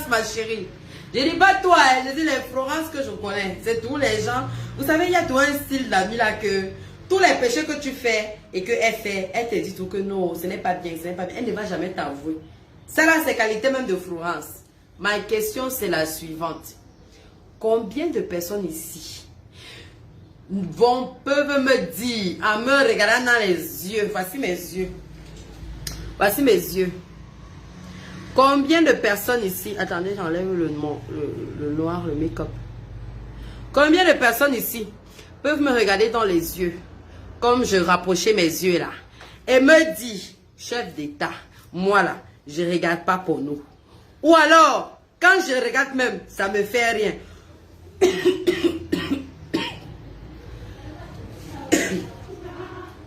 Florence, ma chérie. Je dis pas toi, hein, je dis les Florence que je connais. C'est tous les gens. Vous savez, il y a tout un style d'amis là que tous les péchés que tu fais et qu'elle fait, elle te dit tout que non, ce n'est pas bien, ce n'est pas bien. Elle ne va jamais t'avouer. Ça là, c'est qualité même de Florence. Ma question, c'est la suivante. Combien de personnes ici peuvent me dire, en me regardant dans les yeux, voici mes yeux. Voici mes yeux. Combien de personnes ici, attendez, j'enlève le noir, le make-up. Combien de personnes ici peuvent me regarder dans les yeux, comme je rapprochais mes yeux là, et me dit, chef d'État, moi là, je ne regarde pas pour nous. Ou alors, quand je regarde même, ça me fait rien.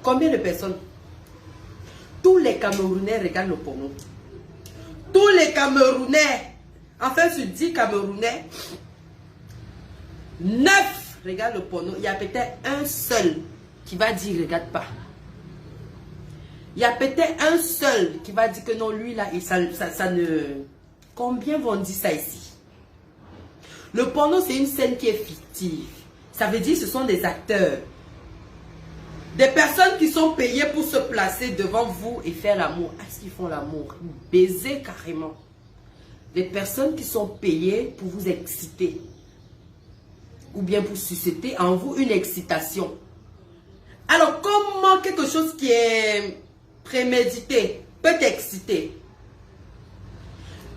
Combien de personnes? Tous les Camerounais regardent le porno. Tous les Camerounais, enfin sur 10 Camerounais, 9 regardent le porno. Il y a peut-être un seul qui va dire regarde pas. Il y a peut-être un seul qui va dire que non, lui là, ça ne... Combien vont dire ça ici? Le porno, c'est une scène qui est fictive. Ça veut dire que ce sont des acteurs. Des personnes qui sont payées pour se placer devant vous et faire l'amour. Est-ce qu'ils font l'amour? Baiser carrément. Des personnes qui sont payées pour vous exciter. Ou bien pour susciter en vous une excitation. Alors, comment quelque chose qui est prémédité peut t'exciter?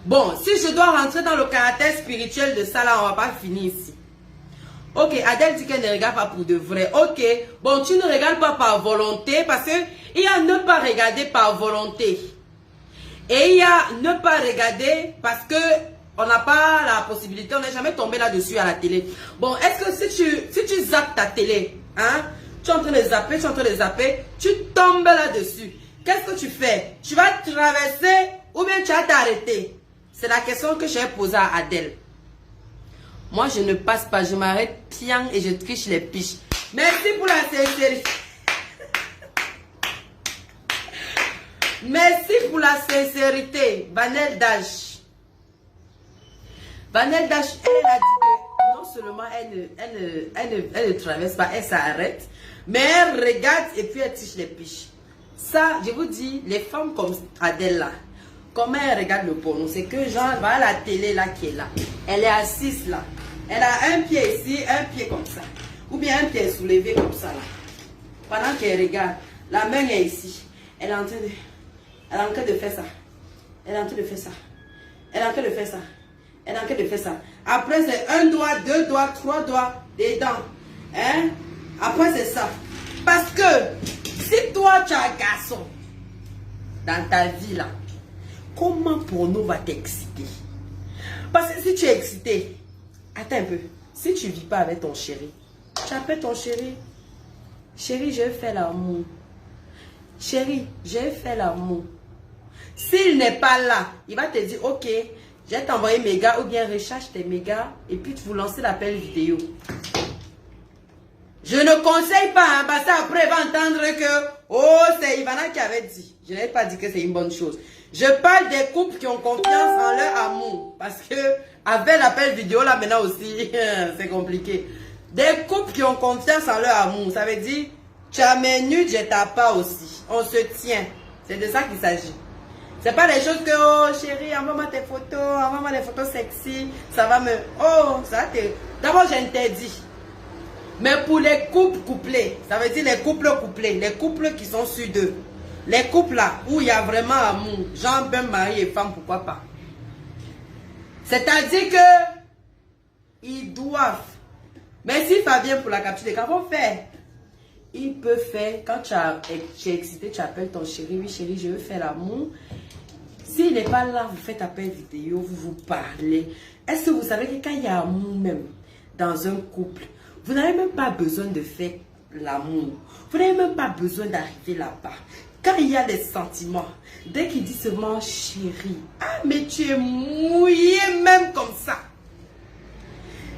Bon, si je dois rentrer dans le caractère spirituel de ça, là, on ne va pas finir ici. Ok, Adèle dit qu'elle ne regarde pas pour de vrai. Ok, bon, tu ne regardes pas par volonté parce que il y a ne pas regarder par volonté. Et il y a ne pas regarder parce que on n'a pas la possibilité, on n'est jamais tombé là-dessus à la télé. Bon, est-ce que si tu zappes ta télé, hein, tu es en train de zapper, tu tombes là-dessus. Qu'est-ce que tu fais? Tu vas traverser ou bien tu vas t'arrêter? C'est la question que j'ai posée à Adèle. Moi, je ne passe pas, je m'arrête pian et je triche les piches. Merci pour la sincérité. Merci pour la sincérité, Vanel Dash. Vanel Dash, elle a dit que non seulement elle ne traverse pas, elle s'arrête, mais elle regarde et puis elle triche les piches. Ça, je vous dis, les femmes comme Adèle là, comment elle regarde le porno, c'est que genre, voilà la télé là qui est là. Elle est assise là. Elle a un pied ici, un pied comme ça. Ou bien un pied soulevé comme ça là. Pendant qu'elle regarde, la main est ici. Elle est en train de faire ça. Elle est en train de faire ça. Elle est en train de faire ça. Elle est en train de faire ça. Après c'est un doigt, deux doigts, trois doigts, des dents. Hein? Après c'est ça. Parce que si toi tu as un garçon dans ta vie là, comment pour nous va t'exciter? Parce que si tu es excité, attends un peu, si tu ne vis pas avec ton chéri, tu appelles ton chéri. Chéri, j'ai fait l'amour. Chéri, j'ai fait l'amour. S'il n'est pas là, il va te dire, ok, je vais t'envoyer méga ou bien recharge tes mégas et puis tu vous lancer l'appel vidéo. Je ne conseille pas, hein, parce qu'après, il va entendre que, oh, c'est Ivana qui avait dit. Je n'ai pas dit que c'est une bonne chose. Je parle des couples qui ont confiance en leur amour. Parce que, avec l'appel vidéo, là, maintenant aussi, c'est compliqué. Des couples qui ont confiance en leur amour. Ça veut dire, tu as mes nudes, je tape pas aussi. On se tient. C'est de ça qu'il s'agit. C'est pas des choses que, oh, chérie, envoie-moi tes photos, envoie-moi des photos sexy. Ça va me, oh, ça te... D'abord, j'interdis. Mais pour les couples couplés, ça veut dire les couples couplés, les couples qui sont sur deux. Les couples là, où il y a vraiment amour, genre ben mari et femme, pourquoi pas. C'est-à-dire que, ils doivent. Merci Fabien pour la capture d'écran, faut faire. Il peut faire, quand tu es excité, tu appelles ton chéri, oui chéri, je veux faire l'amour. S'il n'est pas là, vous faites appel vidéo, vous vous parlez. Est-ce que vous savez que quand il y a amour même, dans un couple, vous n'avez même pas besoin de faire l'amour. Vous n'avez même pas besoin d'arriver là-bas. Quand il y a des sentiments, dès qu'il dit seulement chérie, ah mais tu es mouillé même comme ça.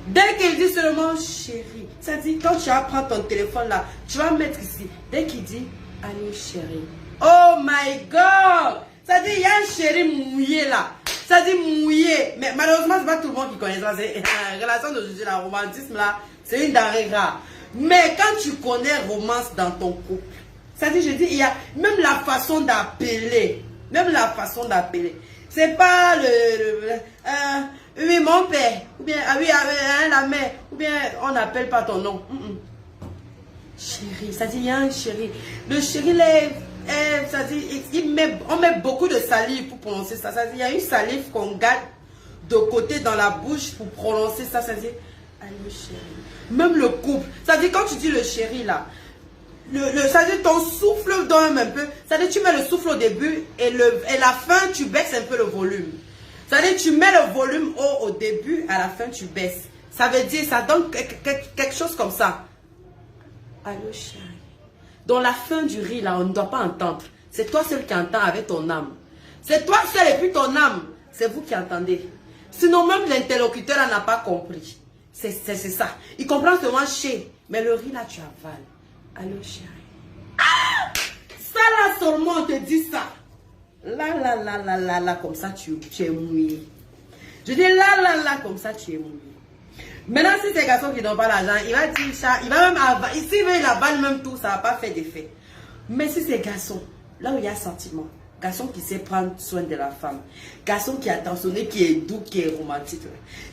Dès qu'il dit seulement chérie, ça dit quand tu vas prendre ton téléphone là, tu vas mettre ici. Dès qu'il dit allô chérie, oh my god, ça dit il y a un chéri mouillé là. Ça dit mouillé. mais malheureusement, c'est pas tout le monde qui connaît ça. La relation d'aujourd'hui, la romantisme là, c'est une denrée rare. Mais quand tu connais romance dans ton couple, ça dit, je dis, il y a même la façon d'appeler. Même la façon d'appeler. C'est pas oui, mon père. Ou bien, ah oui, la mère. Ou bien, on n'appelle pas ton nom. Chérie, ça dit, il y a un chéri. Le chéri, ça dit, on met beaucoup de salive pour prononcer ça. Ça dit, il y a une salive qu'on garde de côté dans la bouche pour prononcer ça. Ça dit, allô chéri. Même le couple. Ça dit, quand tu dis le chéri là, ça dit ton souffle donne un peu. Ça dit, tu mets le souffle au début et la fin, tu baisses un peu le volume. Ça dit, tu mets le volume haut au début, à la fin, tu baisses. Ça veut dire, ça donne quelque chose comme ça. Allô chéri. Dans la fin du riz là, on ne doit pas entendre. C'est toi seul qui entends avec ton âme. C'est toi seul et puis ton âme. C'est vous qui entendez. Sinon même l'interlocuteur n'a pas compris. C'est ça. Il comprend seulement chez. Mais le riz là, tu avales. Allô chéri. Ah! Ça là seulement on te dit ça. Là, comme ça tu es mouillé. Je dis là, comme ça tu es mouillé. Maintenant, si c'est un garçon qui ne donne pas l'argent, il va dire ça, il va même avoir, ici, il la balle même tout, ça va pas faire d'effet. Mais si c'est garçon, là où il y a sentiment, garçon qui sait prendre soin de la femme, garçon qui est attentionné, qui est doux, qui est romantique.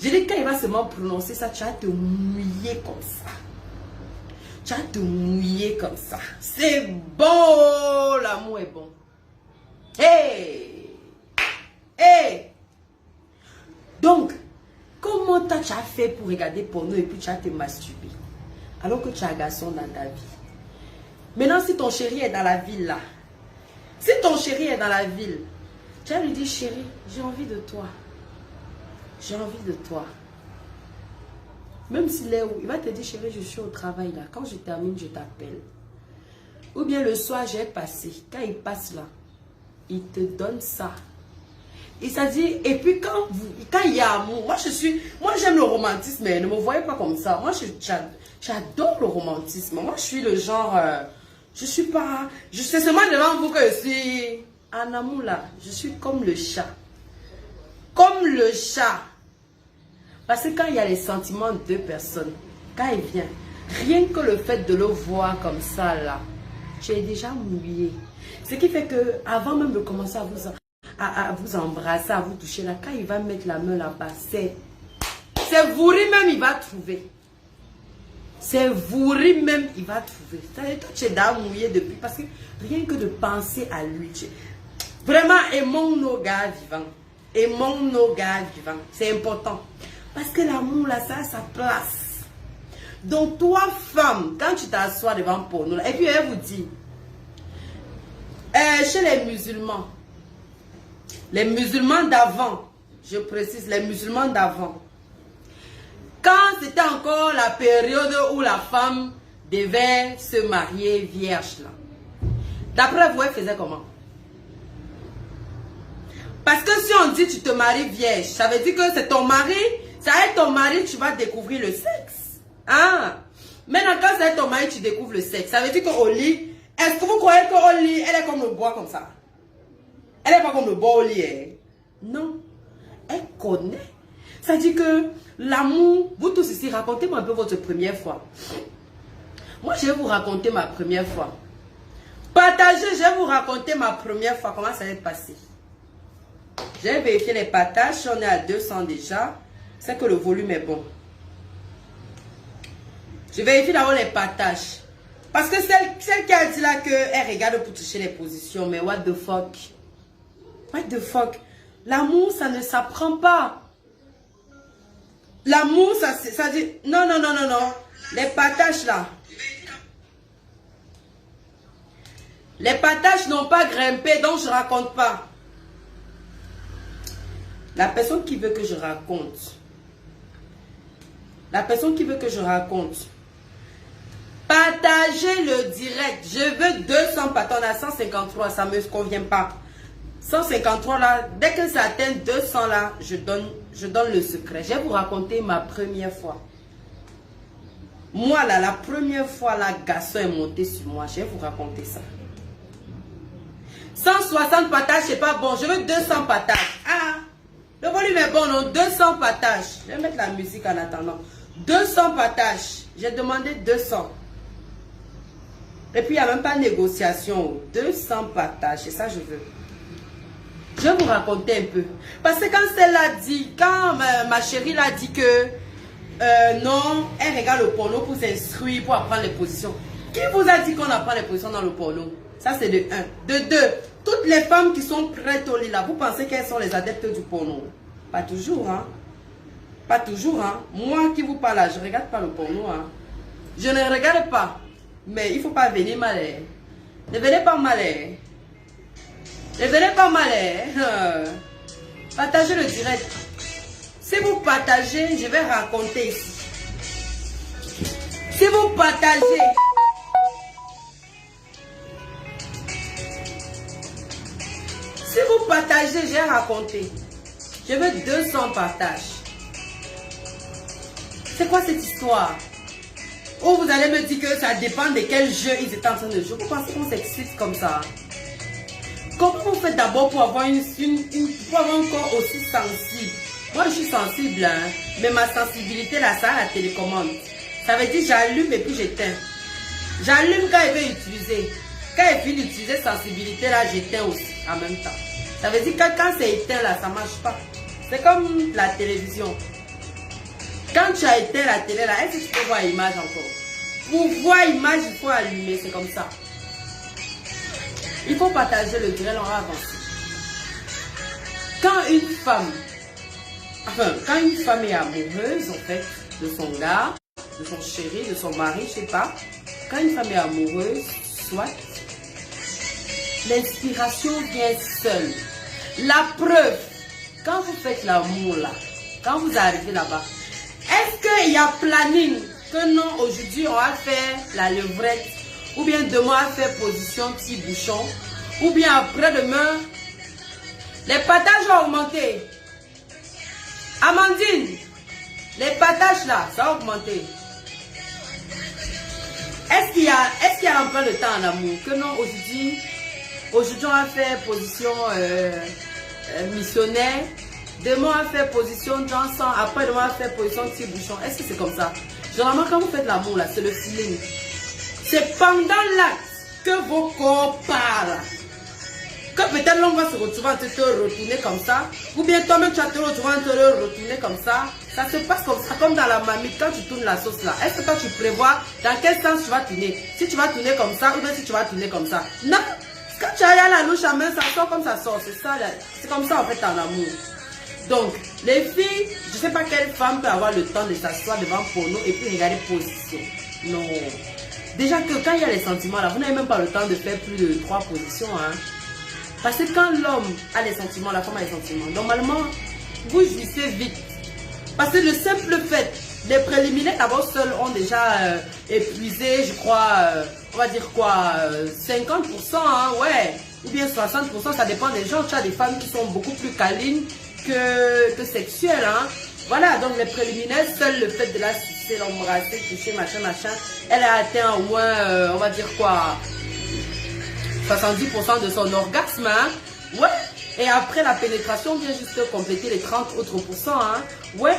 Je dis, quand il va seulement prononcer ça, tu vas te mouiller comme ça. Tu vas te mouiller comme ça. C'est bon, l'amour est bon. Hey! Hey! Donc, comment tu as fait pour regarder porno et puis tu as te masturber alors que tu as un garçon dans ta vie? Maintenant, si ton chéri est dans la ville là, si ton chéri est dans la ville, tu vas lui dire, chéri, j'ai envie de toi. J'ai envie de toi. Même s'il est où, il va te dire, chéri, je suis au travail là. Quand je termine, je t'appelle. Ou bien le soir, j'ai passé. Quand il passe là, il te donne ça. Et ça dit, et puis quand il y a amour, moi j'aime le romantisme, mais ne me voyez pas comme ça. Moi j'adore le romantisme. Moi je suis le genre, je suis pas, je sais seulement devant vous que je suis en amour là. Je suis comme le chat. Comme le chat. Parce que quand il y a les sentiments de deux personnes, quand il vient, rien que le fait de le voir comme ça là, tu es déjà mouillé. Ce qui fait que avant même de commencer à vous embrasser, à vous toucher là, quand il va mettre la main là-bas, c'est vouri même il va trouver. C'est vouri même il va trouver. C'est-à-dire toi tu es déjà mouillé depuis parce que rien que de penser à lui, vraiment aimons nos gars vivants. Aimons nos gars vivants. C'est important. Parce que l'amour là, ça a sa place. Donc toi femme, quand tu t'assois devant porno là, et puis elle vous dit, chez les musulmans d'avant, je précise, les musulmans d'avant, quand c'était encore la période où la femme devait se marier vierge là, d'après vous, elle faisait comment? Parce que si on dit tu te maries vierge, ça veut dire que c'est ton mari, ça va être ton mari, tu vas découvrir le sexe. Ah. Maintenant, quand c'est ton mari, tu découvres le sexe, ça veut dire qu'au lit, est-ce que vous croyez qu'au lit, elle est comme le bois comme ça? Elle n'est pas comme le bois au lit. Hein? Non. Elle connaît. Ça dit que l'amour, vous tous ici, racontez-moi un peu votre première fois. Moi, je vais vous raconter ma première fois. Partagez, je vais vous raconter ma première fois, comment ça va passer. J'ai vérifié les partages, on est à 200 déjà. C'est que le volume est bon. Je vérifie d'abord les partages. Parce que celle qui a dit là qu'elle regarde pour toucher les positions, mais what the fuck? What the fuck? L'amour, ça ne s'apprend pas. L'amour, ça dit... Non. Les partages là. Les partages n'ont pas grimpé, donc je ne raconte pas. La personne qui veut que je raconte. La personne qui veut que je raconte. Partagez le direct. Je veux 200 partages. On a 153, ça ne me convient pas. 153 là, dès que ça atteint 200 là, je donne le secret. Je vais vous raconter ma première fois. Moi là, la première fois là, garçon est monté sur moi. Je vais vous raconter ça. 160 partages, c'est pas bon. Je veux 200 partages. Ah! Le volume est bon, non? 200 partages. Je vais mettre la musique en attendant. 200 partages. J'ai demandé 200. Et puis, il n'y a même pas de négociation. 200 partages. C'est ça que je veux. Je vais vous raconter un peu. Parce que quand celle-là dit, quand ma chérie l'a dit que non, elle regarde le porno pour s'instruire, pour apprendre les positions. Qui vous a dit qu'on apprend les positions dans le porno? Ça, c'est de 1. De 2, toutes les femmes qui sont prêtes au lit là, vous pensez qu'elles sont les adeptes du porno? Pas toujours, hein. Pas toujours, hein. Moi qui vous parle là, je ne regarde pas le porno, hein. Je ne regarde pas. Mais il ne faut pas venir mal. Ne venez pas mal. Ne venez pas mal. Partagez le direct. Si vous partagez, je vais raconter ici. Si vous partagez, je vais raconter. Je veux 200 partages. C'est quoi cette histoire? Ou vous allez me dire que ça dépend de quel jeu ils étaient en train de jouer. Vous pensez qu'on s'excite comme ça? Comment vous faites d'abord pour avoir pour avoir un corps aussi sensible? Moi, je suis sensible, hein, mais ma sensibilité, là, ça a la télécommande. Ça veut dire j'allume et puis j'éteins. J'allume quand il veut utiliser. Quand il finit d'utiliser sensibilité, là, j'éteins aussi en même temps. Ça veut dire que quand c'est éteint, là, ça ne marche pas. C'est comme la télévision. Quand tu as éteint la télé, là, est-ce que tu peux voir l'image encore? Pour voir l'image, il faut allumer, c'est comme ça. Il faut partager le direct, on va avancer. Quand une femme est amoureuse, en fait, de son gars, de son chéri, de son mari, je sais pas. Quand une femme est amoureuse, soit, l'inspiration vient seule. La preuve, quand vous faites l'amour là, quand vous arrivez là-bas, est-ce qu'il y a planning que non, aujourd'hui on va faire la levrette, ou bien demain on va faire position petit bouchon, ou bien après-demain, les partages vont augmenter. Amandine, les partages là, ça va augmenter. Est-ce qu'il y a un peu de temps en amour? Que non, aujourd'hui on va faire position missionnaire. Demain on va faire position dansant. Après demain on va faire position petit bouchon. Est-ce que c'est comme ça? Généralement quand vous faites l'amour là, c'est le feeling. C'est pendant l'acte que vos corps parlent. Que peut-être l'homme va se retrouver en train de te retourner comme ça. Ou bien toi-même tu vas te retrouver en train de retourner comme ça. Ça se passe comme ça, comme dans la marmite quand tu tournes la sauce là. Est-ce que toi tu prévois dans quel sens tu vas tourner? Si tu vas tourner comme ça ou bien si tu vas tourner comme ça? Non. Quand tu as la louche à main, ça sort comme ça sort. C'est ça, c'est comme ça en fait en amour. Donc, les filles, je ne sais pas quelle femme peut avoir le temps de s'asseoir devant porno et puis regarder position. Non. Déjà que quand il y a les sentiments là, vous n'avez même pas le temps de faire plus de 3 positions. Hein. Parce que quand l'homme a les sentiments, la femme a les sentiments, normalement, vous jouissez vite. Parce que le simple fait, les préliminaires d'abord seuls ont déjà épuisé, je crois, on va dire quoi, 50%, hein, ouais. Ou bien 60%, ça dépend des gens. Tu as des femmes qui sont beaucoup plus câlines que sexuelles, hein. Voilà, donc les préliminaires, seul le fait de la sucer, l'embrasser, toucher, machin, elle a atteint au moins, on va dire quoi, 70% de son orgasme, hein. Ouais. Et après la pénétration vient juste compléter les 30 autres pourcents, hein. Ouais.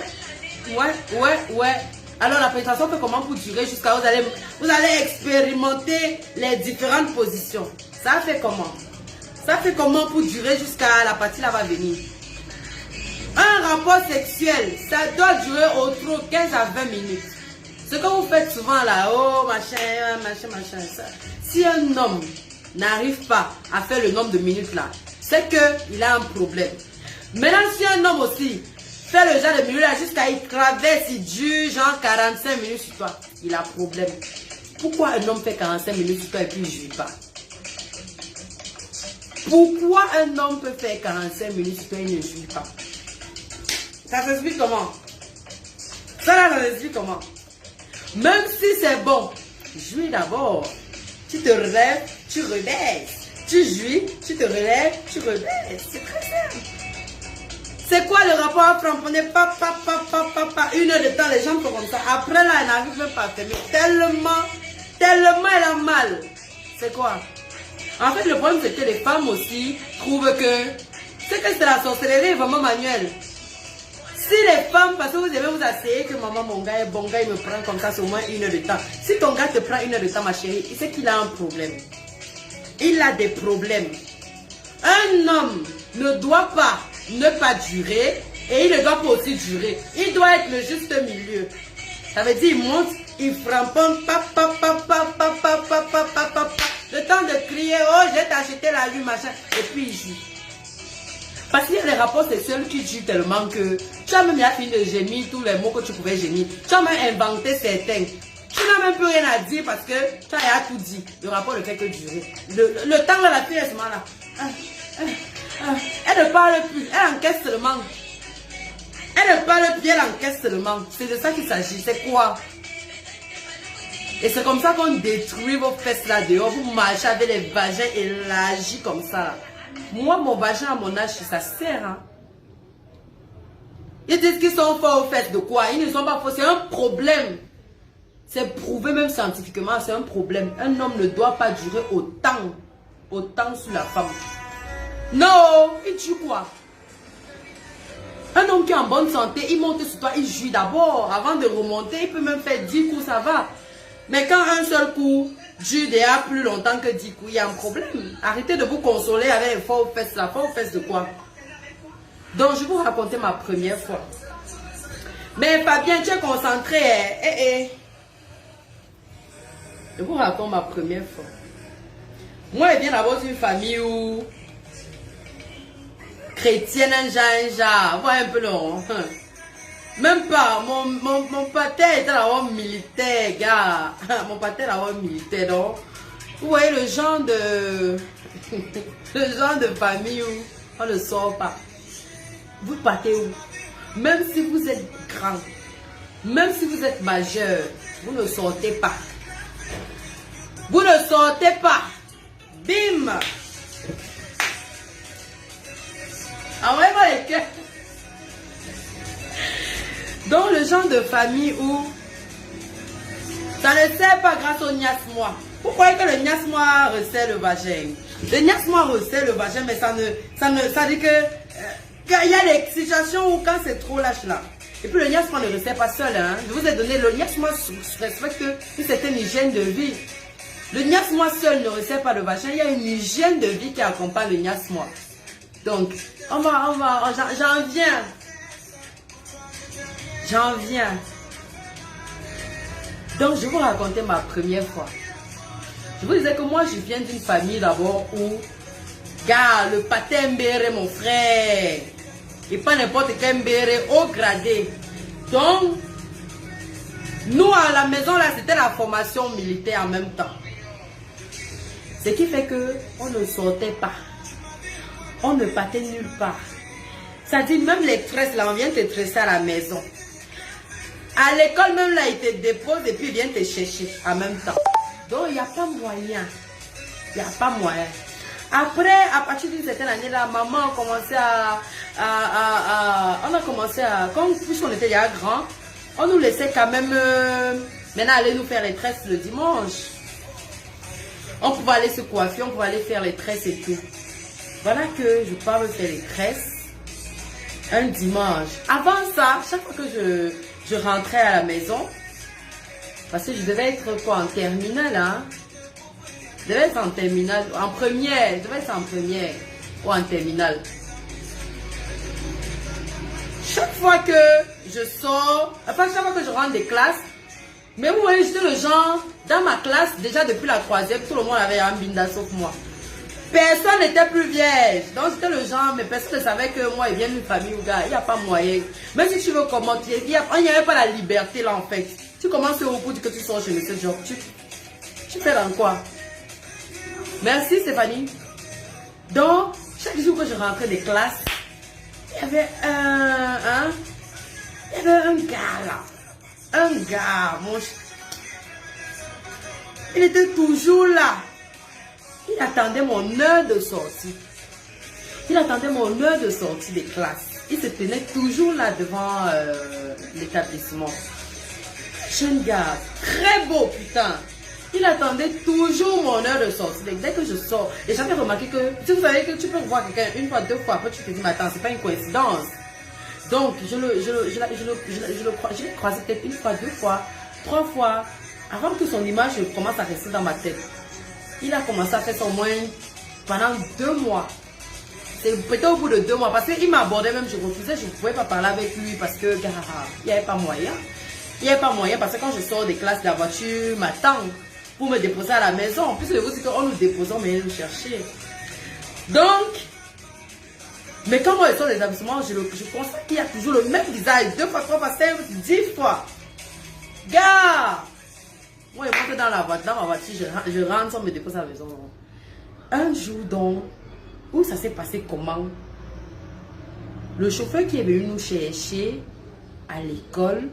Alors la pénétration fait comment pour durer jusqu'à vous allez expérimenter les différentes positions. Ça fait comment? Ça fait comment pour durer jusqu'à la partie là va venir? Un rapport sexuel, ça doit durer au trop 15 à 20 minutes. Ce que vous faites souvent là, oh machin, ça. Si un homme n'arrive pas à faire le nombre de minutes là, c'est qu'il a un problème. Maintenant, si un homme aussi fait le genre de minutes là jusqu'à il traverse, il dure genre 45 minutes sur toi, il a problème. Pourquoi un homme fait 45 minutes sur toi et puis il ne joue pas? Pourquoi un homme peut faire 45 minutes sur toi et il ne joue pas? Ça s'explique comment? Ça s'explique comment? Même si c'est bon, jouis d'abord. Tu te relèves, tu rebaisses. Tu jouis, tu te relèves, tu rebaisses. C'est très simple. C'est quoi le rapport à framponner? Une heure de temps, les jambes sont comme ça. Après là, elle n'arrive même pas à fermer. Tellement elle a mal. C'est quoi? En fait, le problème, c'est que les femmes aussi trouvent que c'est la sorcellerie vraiment manuelle. vous devez vous asseoir que maman, mon gars, bon gars, il me prend comme ça, c'est au moins 1 heure de temps. Si ton gars te prend 1 heure de temps, ma chérie, c'est qu'il a un problème. Il a des problèmes. Un homme ne doit pas ne pas durer et il ne doit pas aussi durer. Il doit être le juste milieu. Ça veut dire, il monte, il framponne, le temps de crier, oh, j'ai acheté la lune, machin, et puis il joue. Parce qu'il y a des rapports sexuels qui jouent tellement que tu as même fini de gémir tous les mots que tu pouvais gémir. Tu as même inventé certains. Tu n'as même plus rien à dire parce que tu as tout dit. Le rapport ne fait que durer. Le temps de la fille est seulement là. Elle ne parle plus, elle encaisse seulement. Elle ne parle plus, elle encaisse seulement. C'est de ça qu'il s'agit. C'est quoi? Et c'est comme ça qu'on détruit vos fesses là dehors. Vous marchez avec les vagins élargis comme ça là. Moi, mon vagin à mon âge, ça sert. Hein? Ils disent qu'ils sont forts au fait de quoi? Ils ne sont pas forts. C'est un problème. C'est prouvé même scientifiquement. C'est un problème. Un homme ne doit pas durer autant sur la femme. Non, il tue quoi? Un homme qui est en bonne santé, il monte sur toi, il jouit d'abord. Avant de remonter, il peut même faire 10 coups, ça va. Mais quand un seul coup dure déjà plus longtemps que 10 coups, il y a un problème. Arrêtez de vous consoler avec les faux fesses là. Faux fesses de quoi? Donc, je vais vous raconter ma première fois. Mais Fabien, tu es concentré. Je vous raconte ma première fois. Moi, je viens d'avoir une famille où chrétienne, un genre. Voilà un peu long. Même pas. Mon père était là-bas militaire, gars. Mon père était là-bas militaire, donc. Vous voyez le genre de... le genre de famille où on ne sort pas. Vous partez où? Même si vous êtes grand, même si vous êtes majeur, vous ne sortez pas. Vous ne sortez pas. Bim! Envoyez-moi les cœurs. Donc le genre de famille où ça ne sert pas grâce au niasmois. Vous croyez que le niasmois resserre le vagin? Le niasmois resserre le vagin, mais ça dit que il y a des situations où quand c'est trop lâche là. Et puis le niasmois ne resserre pas seul. Hein. Je vous ai donné le niasmois respecte une certaine hygiène de vie. Le niasmois seul ne resserre pas le vagin. Il y a une hygiène de vie qui accompagne le niasmois. Donc, j'en viens. J'en viens. Donc, je vais vous raconter ma première fois. Je vous disais que moi, je viens d'une famille d'abord où, gars, le patin mbéré, mon frère, et pas n'importe quel mbéré, haut gradé. Donc, nous, à la maison, là, c'était la formation militaire en même temps. Ce qui fait que on ne sortait pas. On ne partait nulle part. Ça dit, même les tresses, là, on vient te tresser à la maison. À l'école, même là, ils te déposent et puis ils viennent te chercher en même temps. Donc, il n'y a pas moyen. Il n'y a pas moyen. Après, à partir d'une certaine année, là, maman a commencé puisqu'on était déjà grands, on nous laissait quand même maintenant aller nous faire les tresses le dimanche. On pouvait aller se coiffer, on pouvait aller faire les tresses et tout. Voilà que je pars me faire les tresses un dimanche. Avant ça, chaque fois que je rentrais à la maison, parce que je devais être quoi, en terminale, hein? Je devais être en terminale, en première, je devais être en première ou en terminale. Chaque fois que je sors, enfin chaque fois que je rentre des classes, mais vous voyez, j'étais le genre, dans ma classe, déjà depuis la 3e, tout le monde avait un binda sauf moi. Personne n'était plus vierge. Donc c'était le genre, mais personne ne savait que moi, il vient d'une famille où gars, il n'y a pas moyen. Même si tu veux commenter, il n'y avait pas la liberté là en fait. Tu commences au bout que tu sors chez monsieur Job. Tu fais dans quoi? Merci Stéphanie. Donc, chaque jour que je rentrais des classes, il y avait un gars là. Un gars, il était toujours là. Il attendait mon heure de sortie. Il attendait mon heure de sortie des classes. Il se tenait toujours là devant l'établissement. Jeune gars, très beau putain. Il attendait toujours mon heure de sortie. Dès que je sors, et j'avais remarqué que, tu savais que tu peux voir quelqu'un une fois, deux fois, après tu te dis, mais attends, c'est pas une coïncidence. Donc, je l'ai croisé peut-être une fois, 2 fois, 3 fois, avant que son image commence à rester dans ma tête. Il a commencé à faire ça au moins pendant 2 mois. C'est peut-être au bout de 2 mois, parce qu'il m'abordait même, je refusais, je ne pouvais pas parler avec lui parce que, il n'y avait pas moyen. Il n'y avait pas moyen parce que quand je sors des classes, la voiture m'attend pour me déposer à la maison. En plus, je vous dis qu'on nous déposons, mais il nous chercher. Donc, mais quand moi je sors des établissements, je constate qu'il y a toujours le même visage. 2 fois, 3 fois, 5, 10 fois. Gars! Moi, je monte dans ma voiture, je rentre sans me déposer à la maison. Un jour donc, où ça s'est passé comment? Le chauffeur qui est venu nous chercher à l'école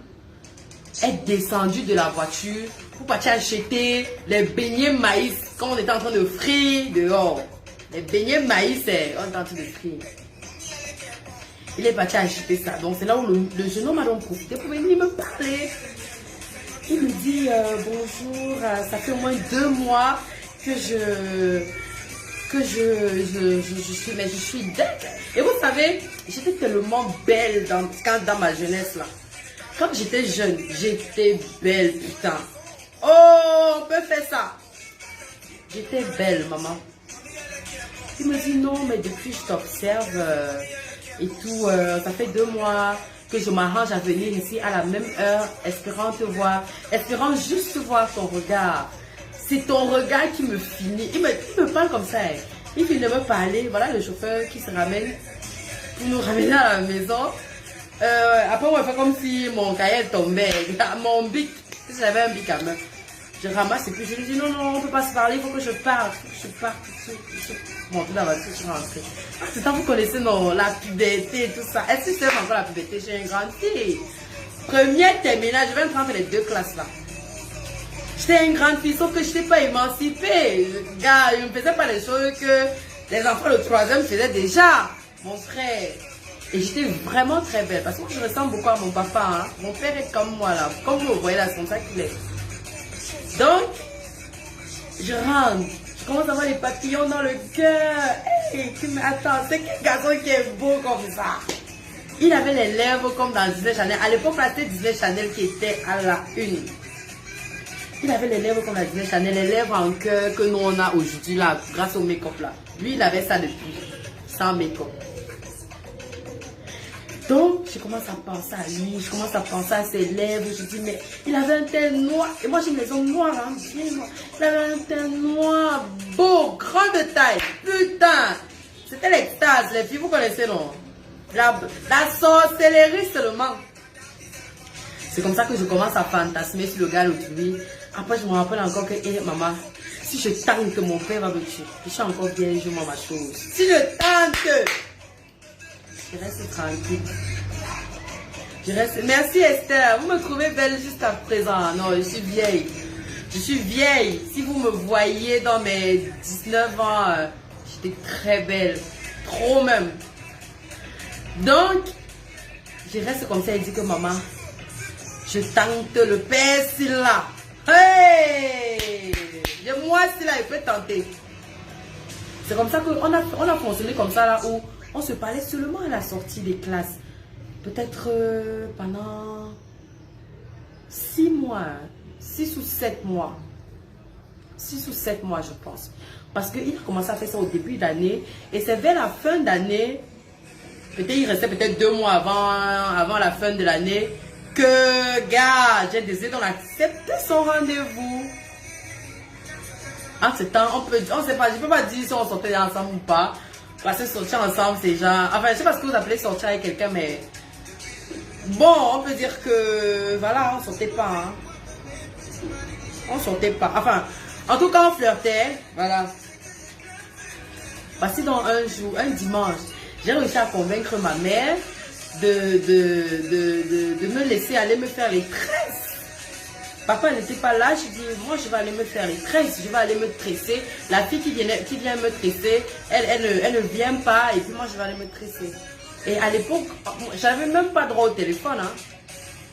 est descendu de la voiture pour partir acheter les beignets maïs quand on était en train de frire dehors. Les beignets maïs, on était en train de frire. Il est parti acheter ça. Donc c'est là où le jeune homme a donc profité pour venir me parler. Il me dit bonjour, ça fait au moins 2 mois que je suis deck. Et vous savez, j'étais tellement belle dans ma jeunesse là. Quand j'étais jeune, j'étais belle, putain. Oh, on peut faire ça. J'étais belle, maman. Il me dit non, mais depuis je t'observe et tout, ça fait 2 mois que je m'arrange à venir ici à la même heure, espérant te voir, espérant juste voir ton regard. C'est ton regard qui me finit. Il me parle comme ça. Hein. Il finit de me parler. Voilà le chauffeur qui se ramène pour nous ramener à la maison. Après, on fait comme si mon cahier tombait. Mon bic, si j'avais un bic à main. Je ramasse et puis je lui dis non, non, on ne peut pas se parler, il faut que je parte. Je parte tout de suite. Bon, tout d'abord, je suis rentrée. C'est tant vous connaissez non, la puberté et tout ça. Est-ce que c'est encore la puberté? J'ai une grande fille. Première terminale, je vais entrer entre les 2 classes là. J'étais une grande fille, sauf que je n'étais pas émancipée. Gars, je ne faisais pas les choses que les enfants de 3e faisaient déjà. Mon frère. Et j'étais vraiment très belle. Parce que je ressemble beaucoup à mon papa. Hein. Mon père est comme moi là. Comme vous le voyez là, c'est comme ça qu'il est. Donc, je rentre. Je commence à avoir les papillons dans le cœur. Hey, attends, c'est quel garçon qui est beau comme ça? Il avait les lèvres comme dans Disney Chanel. À l'époque, c'était Disney Chanel qui était à la une. Il avait les lèvres comme la Disney Chanel, les lèvres en cœur que nous on a aujourd'hui là, grâce au make-up là. Lui, il avait ça depuis, sans make-up. Donc, je commence à penser à lui, je commence à penser à ses lèvres. Je dis, mais il avait un teint noir. Et moi, j'ai une maison noire, hein, bien noir. Il avait un teint noir, beau, grand de taille. Putain, c'était l'extase, les filles, vous connaissez, non? La sorcellerie seulement. C'est comme ça que je commence à fantasmer sur le gars l'autre nuit. Après, je me rappelle encore que, maman, si je tente, mon père va me tuer. Je suis encore bien, je m'en ma chose. Si je tente, je reste tranquille. Je reste... Merci Esther, vous me trouvez belle jusqu'à présent. Non, je suis vieille. Je suis vieille. Si vous me voyez dans mes 19 ans, j'étais très belle. Trop même. Donc, je reste comme ça et dis que maman, je tente le persil là. Hey! Moi, si là, il peut tenter. C'est comme ça qu'on a fonctionné comme ça là où on se parlait seulement à la sortie des classes. Peut-être pendant 6 mois, 6 ou 7 mois. 6 ou 7 mois, je pense. Parce qu'il a commencé à faire ça au début d'année. Et c'est vers la fin d'année, peut-être il restait peut-être 2 mois avant la fin de l'année, que, gars, j'ai décidé d'en accepter son rendez-vous. En ce temps, on sait pas, je peux pas dire si on sortait ensemble ou pas. Parce que sortir ensemble, c'est genre... Enfin, je sais pas ce que vous appelez sortir avec quelqu'un, mais... Bon, on peut dire que... Voilà, on sortait pas. Hein. On sortait pas. Enfin, en tout cas, on flirtait. Voilà. Parce que dans un jour, un dimanche, j'ai réussi à convaincre ma mère de me laisser aller me faire les tresses. Papa n'était pas là, je dis, moi je vais aller me faire les tresses, je vais aller me tresser. La fille qui vient me tresser, elle ne vient pas et puis moi je vais aller me tresser. Et à l'époque, j'avais même pas droit au téléphone. Hein.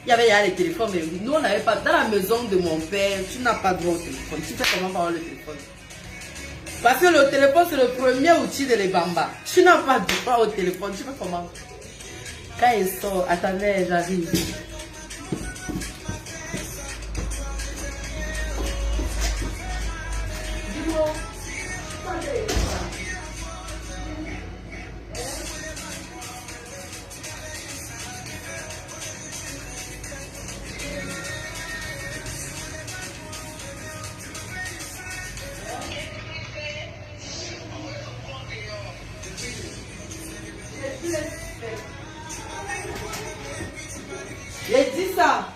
Il y avait les téléphones, mais nous on n'avait pas. Dans la maison de mon père, tu n'as pas droit au téléphone. Tu fais comment avoir le téléphone? Parce que le téléphone c'est le premier outil de les bambas. Tu n'as pas droit au téléphone, tu fais comment? Quand il sort, attendez, j'arrive. J'ai dit ça.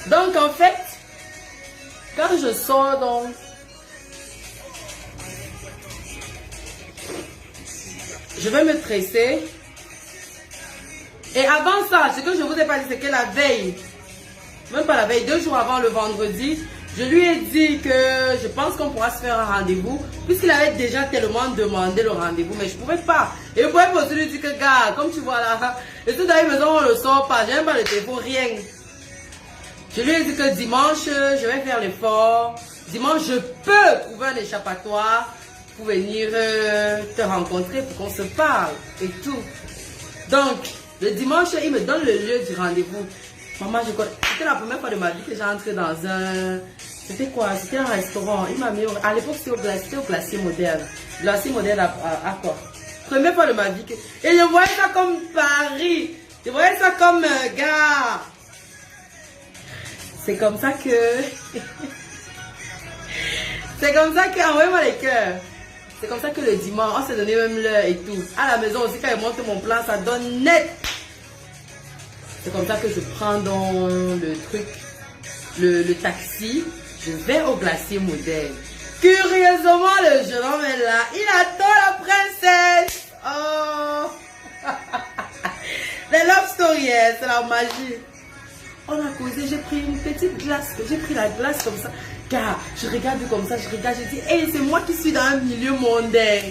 Donc en fait, quand je sors donc je vais me tresser. Et avant ça, ce que je vous ai pas dit, c'est que la veille, même pas la veille, 2 jours avant le vendredi, je lui ai dit que je pense qu'on pourra se faire un rendez-vous, puisqu'il avait déjà tellement demandé le rendez-vous, mais je pouvais pas. Et je pouvais pas lui dire que, gars, comme tu vois là, et tout dans la maison, on le sort pas, j'ai même pas le téléphone, rien. Je lui ai dit que dimanche, je vais faire l'effort. Dimanche, je peux trouver un échappatoire pour venir te rencontrer, pour qu'on se parle et tout. Donc, le dimanche, il me donne le lieu du rendez-vous. Maman, c'était la première fois de ma vie que j'entrais dans un... C'était quoi? C'était un restaurant. Il m'a mis... À l'époque, c'était au glacier moderne. Glacier moderne à quoi? Première fois de ma vie que... Et je voyais ça comme Paris. Je voyais ça comme gars. C'est comme ça que... C'est comme ça que... Envoyez-moi les cœurs. C'est comme ça que le dimanche, on s'est donné même l'heure et tout. À la maison aussi, quand je monte mon plan, ça donne net. C'est comme ça que je prends dans le truc, le taxi. Je vais au glacier moderne. Curieusement, le jeune homme est là. Il attend la princesse. Oh. Les love stories, c'est la magie. On a causé, j'ai pris une petite glace. J'ai pris la glace comme ça. Car je regarde comme ça, je regarde, je dis, hey, c'est moi qui suis dans un milieu mondain.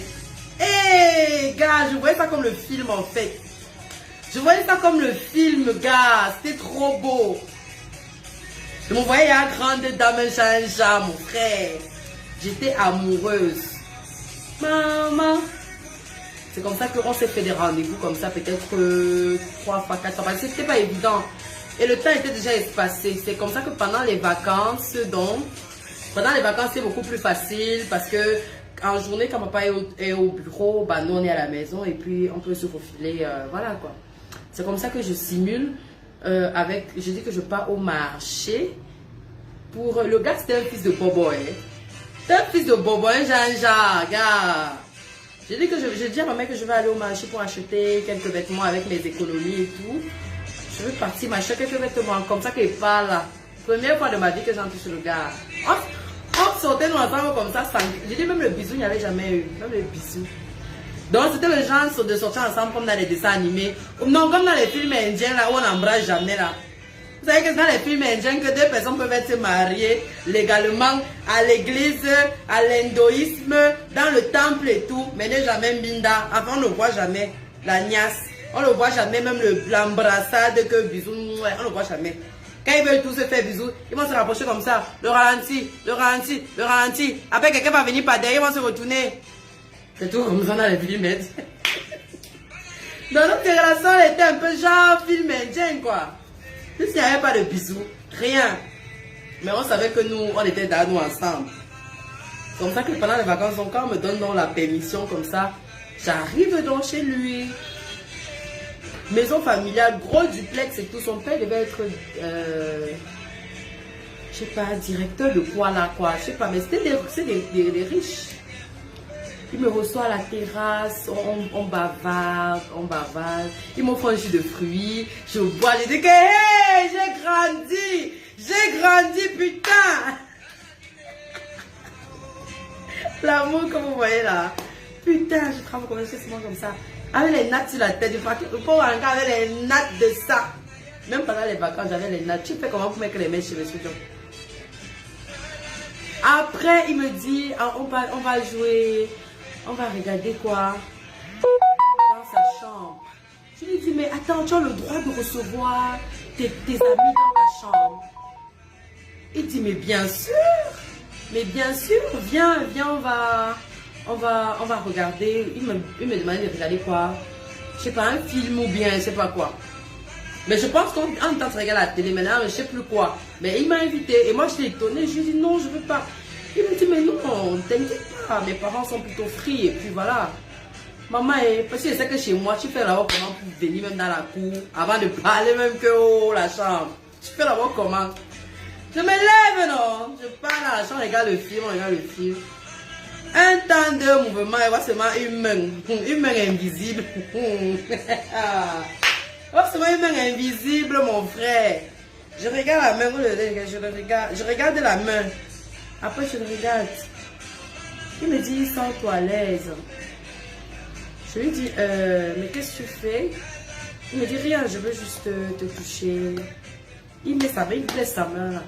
Hey, gars, je voyais ça comme le film en fait. Je voyais ça comme le film, gars. C'était trop beau. Je me voyais à grande dame Jean-Jean, mon frère. J'étais amoureuse. Maman. C'est comme ça qu'on s'est fait des rendez-vous comme ça, peut-être 3 fois, 4 fois. Parce que c'était pas évident. Et le temps était déjà espacé. C'est comme ça que pendant les vacances, donc, pendant les vacances, c'est beaucoup plus facile parce que en journée, quand papa est au bureau, bah, nous on est à la maison et puis on peut se faufiler, voilà quoi. C'est comme ça que je simule avec, je dis que je pars au marché pour, le gars c'était un fils de Bobo, hein. C'était un fils de Bobo, hein, Jean-Jean, gars. Je dis que je dis à ma mère que je vais aller au marché pour acheter quelques vêtements avec mes économies et tout. Je veux partir m'acheter quelques vêtements comme ça qu'il parle là. Première fois de ma vie que j'en touche le gars. On sortait nous ensemble comme ça. Je dis même le bisou, il n'y avait jamais eu. Même le bisou. Donc c'était le genre de sortir ensemble comme dans les dessins animés. Non, comme dans les films indiens là où on n'embrasse jamais là. Vous savez que c'est dans les films indiens que 2 personnes peuvent être mariées légalement à l'église, à l'hindouisme, dans le temple et tout. Mais ne jamais Minda. Avant on ne voit jamais la niasse. On ne le voit jamais, même l'embrassade que bisous, on ne le voit jamais. Quand ils veulent tous se faire bisous, ils vont se rapprocher comme ça. Le ralenti, le ralenti, le ralenti. Après, quelqu'un va venir par derrière, ils vont se retourner. C'est tout comme ça dans les films. Donc notre relation elle était un peu genre film indien quoi. Juste qu'il n'y avait pas de bisous, rien. Mais on savait que nous, on était dans nous ensemble. C'est comme ça que pendant les vacances, donc, quand on me donne donc la permission comme ça, j'arrive donc chez lui. Maison familiale, gros duplex et tout. Son père devait être, je sais pas, directeur de quoi là, quoi. Je sais pas, mais c'était des riches. Il me reçoit à la terrasse, on bavarde, on bavarde. Il m'offre un jus de fruits, je bois, je dis que hey, j'ai grandi, putain. L'amour que vous voyez là, putain, je travaille comme ça. Avec les nattes sur la tête, le pauvre encore avec les nattes de ça. Même pendant les vacances, j'avais les nattes. Tu fais comment pour mettre les mains chez les sous. Après, il me dit, on va jouer, on va regarder quoi. Dans chambre. Je lui dis, mais attends, tu as le droit de recevoir tes amis dans ta chambre. Il dit, mais bien sûr, viens, on va regarder. Il me demandait de regarder quoi? Je sais pas, un film ou bien, je sais pas quoi. Mais je pense qu'en temps de regarder la télé maintenant, je sais plus quoi. Mais il m'a invité et moi je l'ai étonné, je lui ai dit non, je veux pas. Il me dit, mais non, t'inquiète pas, mes parents sont plutôt free et puis voilà. Maman, parce que je sais que chez moi, tu fais d'abord comment pour venir même dans la cour, avant de parler même que oh, la chambre. Tu fais d'abord comment? Je me lève, non? Je pars dans la chambre, regarde le film. Un temps de mouvement, il voit seulement une main invisible. Oh, seulement une main invisible, mon frère. Je regarde la main, je regarde la main. Après, je le regarde. Il me dit, sens-toi à l'aise. Je lui dis, mais qu'est-ce que tu fais? Il me dit, rien, je veux juste te toucher. Il met sa main, il laisse sa main là.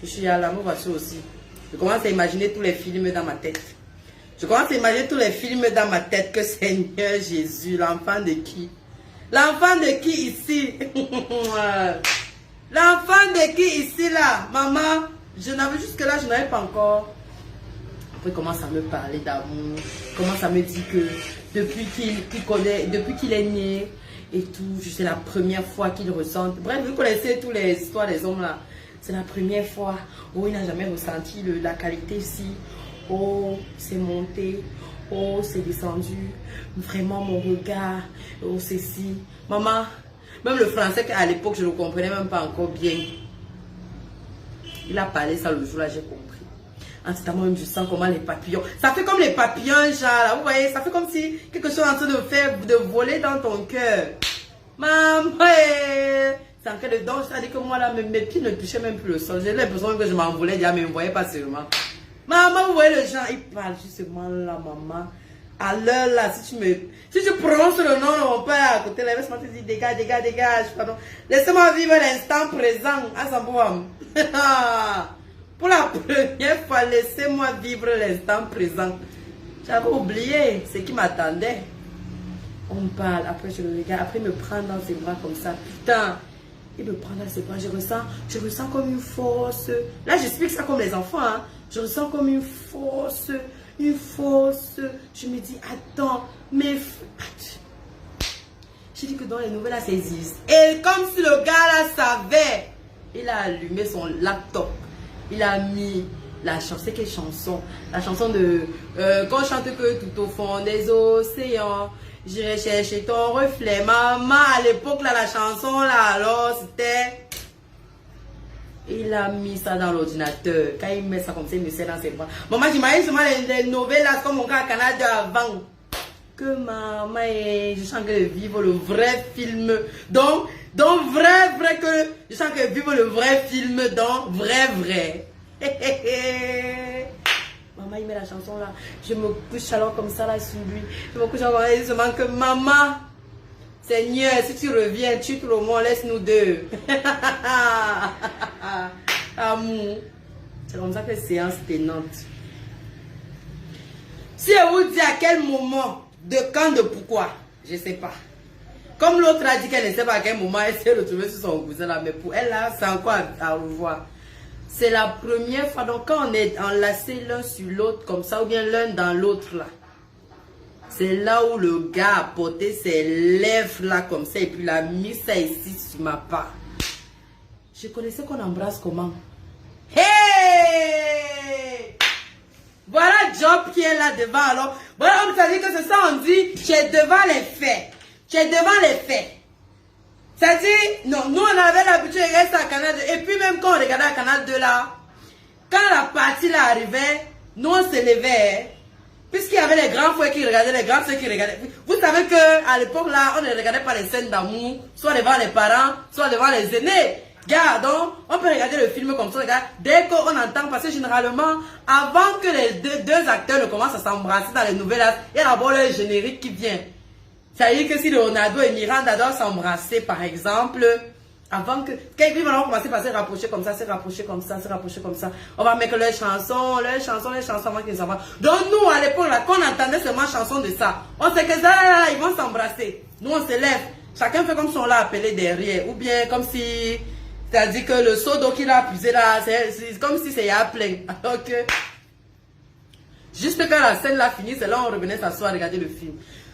Je suis à l'amour aussi. Je commence à imaginer tous les films dans ma tête. Que Seigneur Jésus, l'enfant de qui? L'enfant de qui ici? L'enfant de qui ici là? Maman, je n'avais jusque là, je n'avais pas encore. Après, il commence à me parler d'amour. Commence à me dire que depuis qu'il est né et tout, c'est la première fois qu'il ressent. Bref, vous connaissez toutes les histoires des hommes là. C'est la première fois où il n'a jamais ressenti la qualité ici. Oh, c'est monté. Oh, c'est descendu. Vraiment, mon regard. Oh, ceci. Maman, même le français qu'à l'époque, je ne le comprenais même pas encore bien. Il a parlé ça le jour-là, j'ai compris. En ce moment, je sens comment les papillons. Ça fait comme les papillons, genre, là, vous voyez, ça fait comme si quelque chose est en train de voler dans ton cœur. Maman, c'est en cas de danse, c'est-à-dire que moi, là, mes pieds ne touchaient même plus le sol. J'ai l'impression que je m'envolais déjà, mais je ne voyais pas seulement. Maman, vous voyez le genre, il parle justement là, maman. À l'heure là, si tu prononces le nom de mon père à côté, là, laisse-moi te dire, dégage, pardon. Laissez-moi vivre l'instant présent. À Sambouam. Pour la première fois, laissez-moi vivre l'instant présent. J'avais oublié ce qui m'attendait. On parle, après je le regarde, après il me prend dans ses bras comme ça. Putain, il me prend dans ses bras, je ressens comme une force. Là, j'explique ça comme les enfants, hein. Je ressens comme une force. Je me dis, attends, mais... J'ai dit que dans les nouvelles, là, ça existe. Et comme si le gars, là, savait, il a allumé son laptop. Il a mis la chanson, c'est quelle chanson? La chanson de... qu'on chante que tout au fond des océans, j'irai chercher ton reflet. Maman, à l'époque, là, la chanson, là, alors, c'était... Il a mis ça dans l'ordinateur. Quand il met ça comme ça, il me serre dans ses bras. Maman, j'imagine seulement les nouvelles, là, comme mon gars à Canada avant. Que maman, je sens que vivre le vrai film. Donc vrai que je sens que vivre le vrai film, donc vrai. Maman, il met la chanson là. Je me couche alors comme ça là sur lui. Je me couche alors et je demande que maman, Seigneur, si tu reviens, tue tout le monde, laisse-nous deux. Amour. C'est comme ça que séance tenante. Si elle vous dit à quel moment, de quand, de pourquoi, je ne sais pas. Comme l'autre a dit qu'elle ne sait pas à quel moment elle s'est retrouvée sur son cousin là, mais pour elle là, c'est encore à revoir. C'est la première fois, donc quand on est enlacé l'un sur l'autre comme ça, ou bien l'un dans l'autre là. C'est là où le gars a porté ses lèvres là comme ça et puis il a mis ça ici sur ma part. Je connaissais qu'on embrasse comment? Hey! Voilà Job qui est là devant alors. Voilà, on t'a dit que c'est ça on dit, tu es devant les faits. C'est-à-dire, non, nous on avait l'habitude de rester à Canal 2. Et puis même quand on regardait à Canal 2 là, quand la partie là arrivait, nous on se levait. Puisqu'il y avait les grands frères qui regardaient, les grands frères qui regardaient. Vous savez qu'à l'époque là, on ne regardait pas les scènes d'amour, soit devant les parents, soit devant les aînés. Gardons, on peut regarder le film comme ça, regarde, dès qu'on entend, parce que généralement, avant que les deux acteurs ne commencent à s'embrasser dans les nouvelles, il y a d'abord le générique qui vient. Ça veut dire que si Leonardo et Miranda doivent s'embrasser, par exemple, Avant que... Quelqu'un va commencer par se rapprocher comme ça, se rapprocher comme ça, se rapprocher comme ça. On va mettre leurs chansons avant qu'ils s'envoient. Donc nous, à l'époque, là, quand on entendait seulement chanson de ça, on sait que ça, ils vont s'embrasser. Nous, on se lève. Chacun fait comme si on l'a appelé derrière. Ou bien comme si... C'est-à-dire que le seau d'eau qu'il a puisé là, c'est comme si c'est à plein. Alors que... Juste quand la scène là finie, c'est là où on revenait s'asseoir, regarder le film.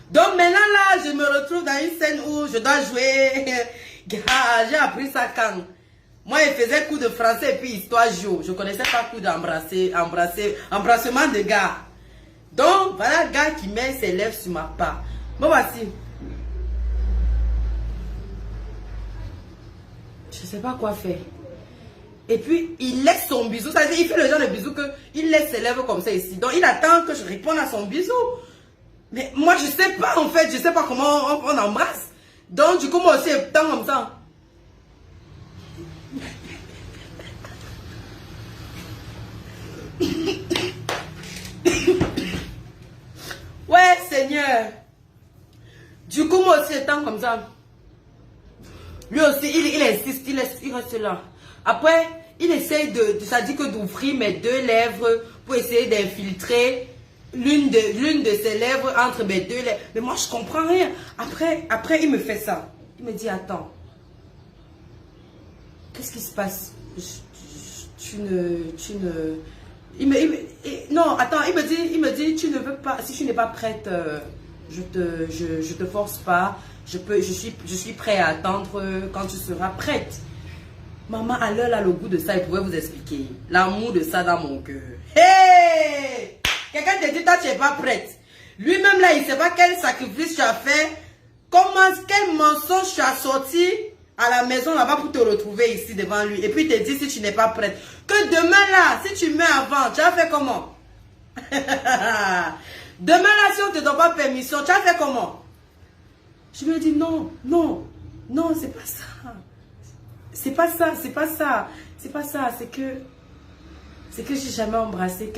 Donc maintenant là, je me retrouve dans une scène où je dois jouer... J'ai appris ça quand moi je faisais cours de français et puis histoire géo. Je connaissais pas cours d'embrassement de gars. Donc voilà le gars qui met ses lèvres sur ma part. Bon voici. Je sais pas quoi faire. Et puis il laisse son bisou. Ça veut dire il fait le genre de bisou que il laisse ses lèvres comme ça ici. Donc il attend que je réponde à son bisou. Mais moi je sais pas en fait, je sais pas comment on embrasse. Donc, du coup, moi aussi, tant comme ça. Ouais, Seigneur. Du coup, moi aussi, tant comme ça. Lui aussi, il insiste, il reste là. Après, il essaye ça dit que d'ouvrir mes deux lèvres pour essayer d'infiltrer l'une de ses lèvres entre mes deux lèvres. Mais moi, je comprends rien. Après, il me fait ça. Il me dit, attends. Qu'est-ce qui se passe? Non, attends, il me dit, tu ne veux pas, si tu n'es pas prête, je te force pas. Je suis prêt à attendre quand tu seras prête. Maman, à l'heure là, le goût de ça, il pouvait vous expliquer. L'amour de ça dans mon cœur. Hey! Quelqu'un te dit, toi, tu n'es pas prête. Lui-même, là, il ne sait pas quel sacrifice tu as fait. Quel mensonge tu as sorti à la maison là-bas pour te retrouver ici devant lui. Et puis, il te dit, si tu n'es pas prête. Que demain, là, si tu mets avant, tu as fait comment? Demain, là, si on ne te donne pas permission, tu as fait comment? Je lui ai dit, non, c'est pas ça. C'est pas ça. C'est que j'ai jamais embrassé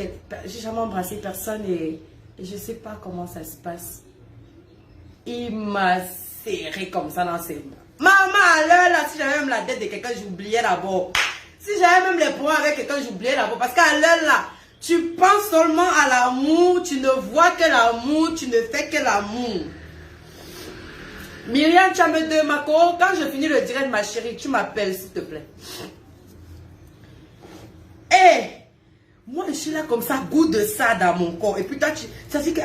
personne et je sais pas comment ça se passe. Il m'a serré comme ça dans ses mains. Maman, à l'heure là, si j'avais même la tête de quelqu'un, j'oubliais d'abord. Si j'avais même les poings avec quelqu'un, j'oubliais d'abord. Parce qu'à l'heure là, tu penses seulement à l'amour, tu ne vois que l'amour, tu ne fais que l'amour. Myriam Chamede Mako, quand je finis le direct, ma chérie, tu m'appelles s'il te plaît. Hé! Moi, je suis là comme ça, goût de ça dans mon corps. Et puis toi, ça dit que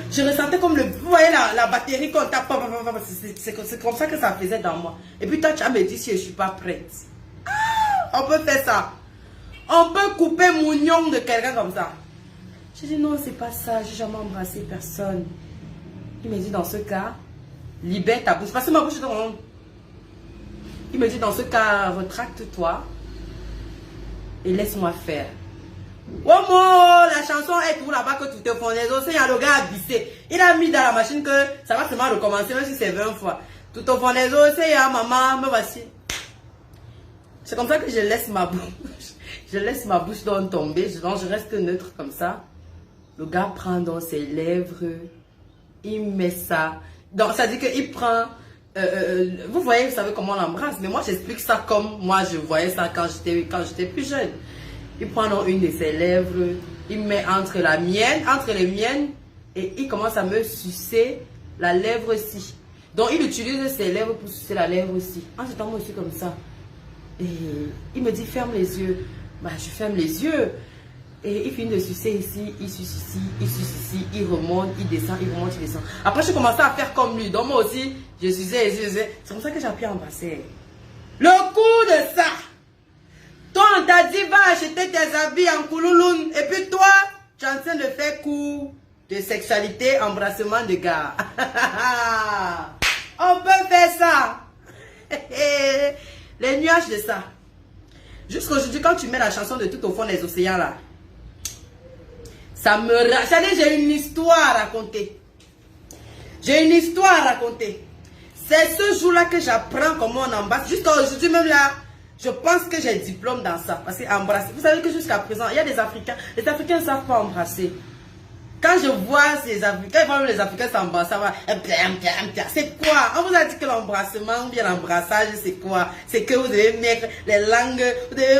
je ressentais comme vous voyez la batterie qu'on tape. C'est comme ça que ça faisait dans moi. Et puis toi, tu as me dit si je ne suis pas prête. Ah, on peut faire ça. On peut couper mougnon de quelqu'un comme ça. Je dis non, c'est pas ça. Je n'ai jamais embrassé personne. Il me dit dans ce cas, libère ta bouche. Parce que ma bouche est dans mon... Il me dit dans ce cas, retracte-toi et laisse-moi faire. Oh mon, la chanson est tout là-bas que tu te fais les os. Il y a le gars abissé. Il a mis dans la machine que ça va seulement recommencer, même si c'est 20 fois. Tout au fond des os, il y a maman, me voici. C'est comme ça que je laisse ma bouche. Je laisse ma bouche donc tomber. Donc je reste neutre comme ça. Le gars prend dans ses lèvres. Il met ça. Donc ça dit qu'il prend. Vous voyez, vous savez comment on l'embrasse. Mais moi j'explique ça comme moi je voyais ça quand j'étais plus jeune. Il prend donc une de ses lèvres, il met entre les miennes, et il commence à me sucer la lèvre-ci. Donc il utilise ses lèvres pour sucer la lèvre-ci. En ce temps, moi aussi comme ça. Et il me dit ferme les yeux. Bah, je ferme les yeux. Et il finit de sucer ici, il suce ici, il remonte, il descend, il remonte, il descend. Après, je commençais à faire comme lui. Donc moi aussi, je suçais. C'est comme ça que j'ai appris à embrasser. Le coup de ça. Toi, on t'a dit, va acheter tes habits en koulouloun. Et puis toi, tu es en train de faire cours de sexualité, embrassement de gars. On peut faire ça. Les nuages de ça. Jusqu'aujourd'hui, quand tu mets la chanson de Tout au fond des océans là, ça me... J'ai une histoire à raconter. J'ai une histoire à raconter. C'est ce jour-là que j'apprends comment on embrasse. Jusqu'à aujourd'hui même là, je pense que j'ai diplôme dans ça. Parce que embrasser. Vous savez que jusqu'à présent, il y a des Africains. Les Africains ne savent pas embrasser. Quand je vois ces Africains, quand les Africains s'embrassent, ça va. C'est quoi? On vous a dit que l'embrassement ou bien l'embrassage, c'est quoi? C'est que vous devez mettre les langues, vous devez,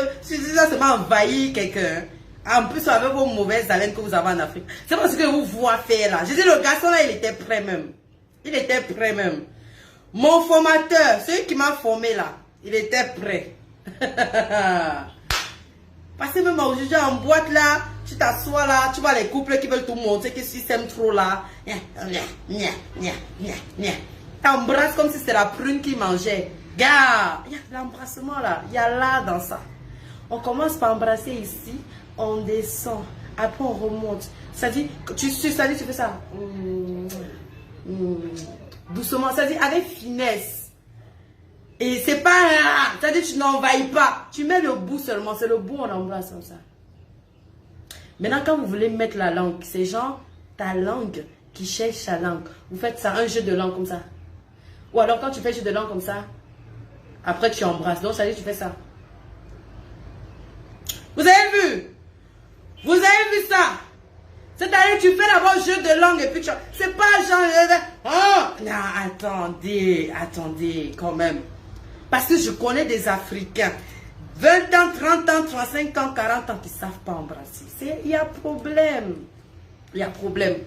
ça seulement envahir quelqu'un. En plus, avec vos mauvaises haleines que vous avez en Afrique. C'est parce que vous voyez faire là. Je dis, le garçon là, il était prêt même. Il était prêt même. Mon formateur, celui qui m'a formé là, il était prêt. Parce que même aujourd'hui en boîte là, tu t'assois là, tu vois les couples qui veulent tout montrer que si s'aiment trop là. T'embrasses comme si c'était la prune qui mangeait. Gars, il y a l'embrassement là, il y a là dans ça. On commence par embrasser ici, on descend, après on remonte. Ça dit, tu fais ça. Doucement, ça dit avec finesse. Et c'est pas, ça dit tu n'envahis pas. Tu mets le bout seulement, c'est le bout on embrasse comme ça. Maintenant quand vous voulez mettre la langue, c'est genre ta langue qui cherche sa langue. Vous faites ça, un jeu de langue comme ça. Ou alors quand tu fais un jeu de langue comme ça, après tu embrasses. Donc ça dit tu fais ça. Vous avez vu? Vous avez vu ça? C'est-à-dire tu fais d'abord jeu de langue et puis tu... C'est pas genre... Oh! Non, attendez, quand même. Parce que je connais des Africains, 20 ans, 30 ans, 35 ans, 40 ans, qui ne savent pas embrasser. Il y a problème. Il y a problème.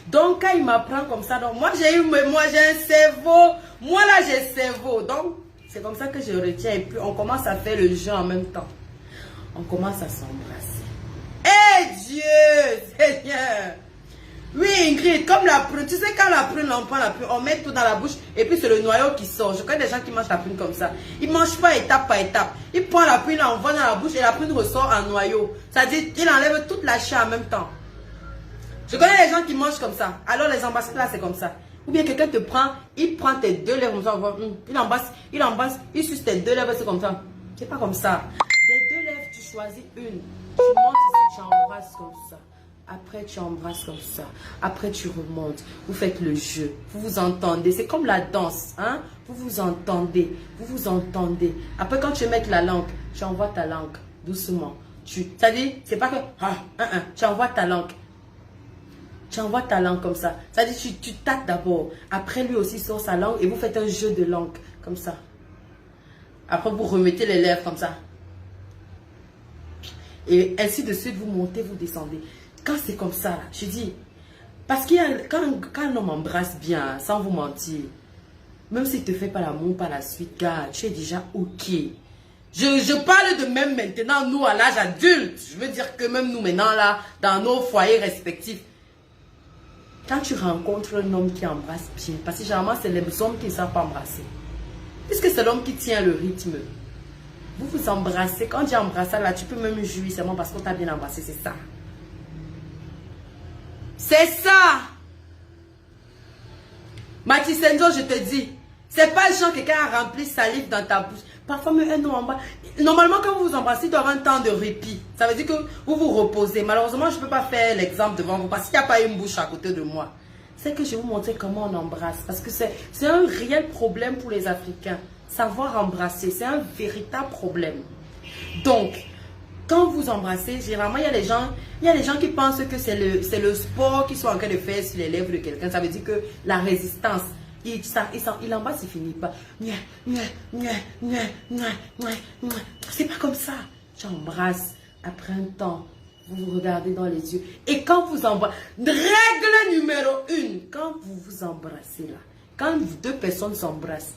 Donc, quand il m'apprend comme ça, donc moi j'ai un cerveau. Moi là, j'ai un cerveau. Donc, c'est comme ça que je retiens. Et puis, on commence à faire le jeu en même temps. On commence à s'embrasser. Eh Dieu, Seigneur! Oui, Ingrid, comme la prune. Tu sais, quand la prune, on prend la prune, on met tout dans la bouche et puis c'est le noyau qui sort. Je connais des gens qui mangent la prune comme ça. Ils ne mangent pas étape par étape. Ils prennent la prune, ils l'envoient dans la bouche et la prune ressort en noyau. C'est-à-dire qu'il enlève toute la chair en même temps. Je connais des gens qui mangent comme ça. Alors les embrasses là, c'est comme ça. Ou bien quelqu'un te prend, il prend tes deux lèvres comme ça. Il embrasse, il suce tes deux lèvres, c'est comme ça. C'est pas comme ça. Des deux lèvres, tu choisis une. Tu montes ici, tu embrasses comme ça. Après, tu embrasses comme ça. Après, tu remontes. Vous faites le jeu. Vous vous entendez. C'est comme la danse. Hein? Vous vous entendez. Vous vous entendez. Après, quand tu mets la langue, tu envoies ta langue doucement. C'est-à-dire, c'est pas que... tu envoies ta langue. Tu envoies ta langue comme ça. C'est-à-dire, tu tâtes d'abord. Après, lui aussi sort sa langue et vous faites un jeu de langue comme ça. Après, vous remettez les lèvres comme ça. Et ainsi de suite, vous montez, vous descendez. Quand c'est comme ça, là, je dis, parce qu'il y a, quand un homme embrasse bien, sans vous mentir, même s'il ne te fait pas l'amour par la suite, gars, tu es déjà ok. Je parle de même maintenant, nous, à l'âge adulte. Je veux dire que même nous, maintenant, là, dans nos foyers respectifs, quand tu rencontres un homme qui embrasse bien, parce que généralement, c'est les hommes qui ne savent pas embrasser. Puisque c'est l'homme qui tient le rythme. Vous vous embrassez. Quand tu embrasses là, tu peux même jouir seulement parce qu'on t'a bien embrassé. C'est ça. C'est ça. Matisenzo, je te dis. C'est pas genre quelqu'un a rempli salive dans ta bouche. Parfois, même un homme en bas. Normalement, quand vous vous embrassez, il doit y avoir un temps de répit. Ça veut dire que vous vous reposez. Malheureusement, je ne peux pas faire l'exemple devant vous parce qu'il n'y a pas une bouche à côté de moi. C'est que je vais vous montrer comment on embrasse. Parce que c'est un réel problème pour les Africains. Savoir embrasser, c'est un véritable problème. Donc, quand vous embrassez, généralement, il y a des gens qui pensent que c'est le sport qu'ils sont en train de faire sur les lèvres de quelqu'un. Ça veut dire que la résistance, il embrasse, il finit pas. C'est pas comme ça. J'embrasse après un temps. Vous vous regardez dans les yeux. Et quand vous embrassez, règle numéro 1, quand vous vous embrassez là, quand deux personnes s'embrassent,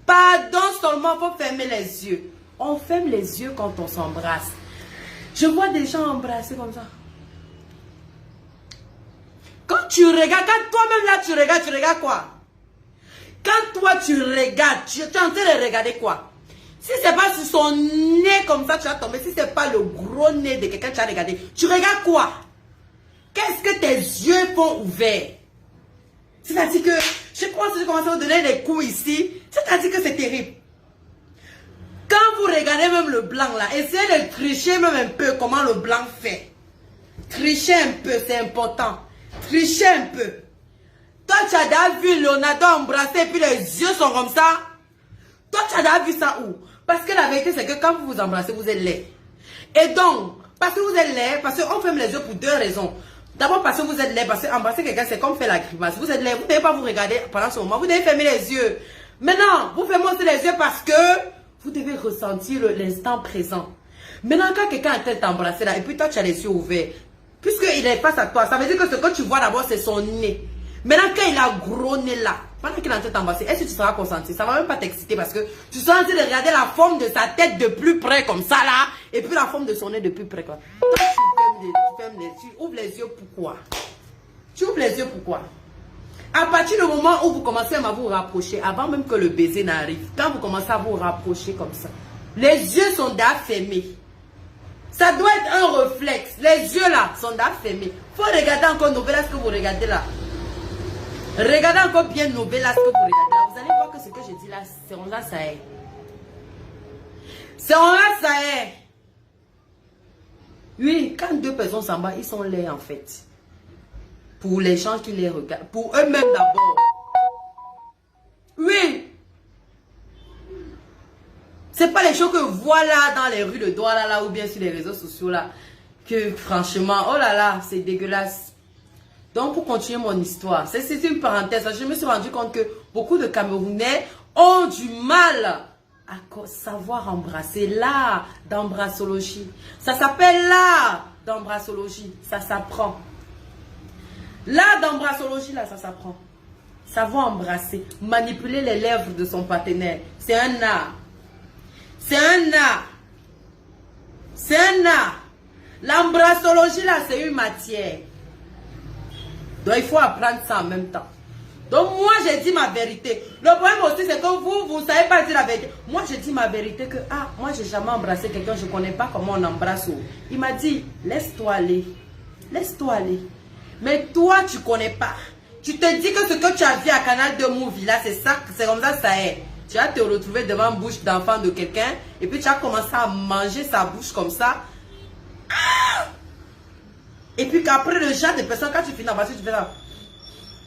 pardon seulement, il faut fermer les yeux. On ferme les yeux quand on s'embrasse. Je vois des gens embrasser comme ça. Quand tu regardes, quand toi-même là tu regardes quoi? Quand toi tu regardes, tu es en train de regarder quoi? Si c'est pas sur son nez comme ça, tu vas tomber. Si c'est pas le gros nez de quelqu'un que tu as regardé, tu regardes quoi? Qu'est-ce que tes yeux font ouverts? C'est-à-dire que, je crois que je commence à vous donner des coups ici. C'est-à-dire que c'est terrible. Quand vous regardez même le blanc là, essayez de tricher même un peu comment le blanc fait. Trichez un peu, c'est important. Trichez un peu. Toi, tu as déjà vu Leonardo embrasser et puis les yeux sont comme ça. Toi, tu as déjà vu ça où? Parce que la vérité, c'est que quand vous vous embrassez, vous êtes laid. Et donc, parce que vous êtes laid, parce qu'on ferme les yeux pour deux raisons. D'abord parce que vous êtes laid, parce que embrasser quelqu'un, c'est comme faire la grimace. Vous êtes laid, vous ne devez pas vous regarder pendant ce moment. Vous devez fermer les yeux. Maintenant, vous fermez aussi les yeux parce que vous devez ressentir l'instant présent. Maintenant, quand quelqu'un a tête t'embrasser là, et puis toi, tu as les yeux ouverts, puisqu'il est face à toi, ça veut dire que ce que tu vois d'abord, c'est son nez. Maintenant, quand il a gros nez là, pendant qu'il est en train de t'embrasser, est-ce que tu seras consenti? Ça ne va même pas t'exciter parce que tu seras en train de regarder la forme de sa tête de plus près comme ça là, et puis la forme de son nez de plus près comme ça. Toi, tu ouvres les yeux, pourquoi? Tu ouvres les yeux, pourquoi? À partir du moment où vous commencez à vous rapprocher, avant même que le baiser n'arrive, quand vous commencez à vous rapprocher comme ça, les yeux sont déjà fermés. Ça doit être un réflexe. Les yeux là sont déjà fermés. Il faut regarder encore Novella ce que vous regardez là. Regardez encore bien Novella ce que vous regardez là. Vous allez voir que ce que je dis là, c'est on là, ça est. C'est on là, ça est. Oui, quand deux personnes s'en battent, ils sont laids en fait. Pour les gens qui les regardent. Pour eux-mêmes d'abord. Oui. C'est pas les choses que voilà dans les rues de Douala là ou bien sur les réseaux sociaux là. Que franchement, oh là là, c'est dégueulasse. Donc pour continuer mon histoire, c'est une parenthèse. Je me suis rendu compte que beaucoup de Camerounais ont du mal à savoir embrasser. L'art d'embrassologie. Ça s'appelle l'art d'embrassologie. Ça s'apprend. L'art d'embrassologie, là, ça s'apprend. Savoir embrasser, manipuler les lèvres de son partenaire. C'est un art. C'est un art. C'est un art. L'embrassologie, là, c'est une matière. Donc, il faut apprendre ça en même temps. Donc, moi, j'ai dit ma vérité. Le problème aussi, c'est que vous ne savez pas dire la vérité. Moi, j'ai dit ma vérité que, moi, j'ai jamais embrassé quelqu'un, je ne connais pas comment on embrasse. Il m'a dit, laisse-toi aller. Laisse-toi aller. Mais toi, tu ne connais pas. Tu te dis que ce que tu as vu à Canal de Movie, là, c'est ça, c'est comme ça est. Tu vas te retrouver devant une bouche d'enfant de quelqu'un, et puis tu vas commencer à manger sa bouche comme ça. Et puis qu'après le genre de personne, quand tu finis d'embrasser, tu fais là.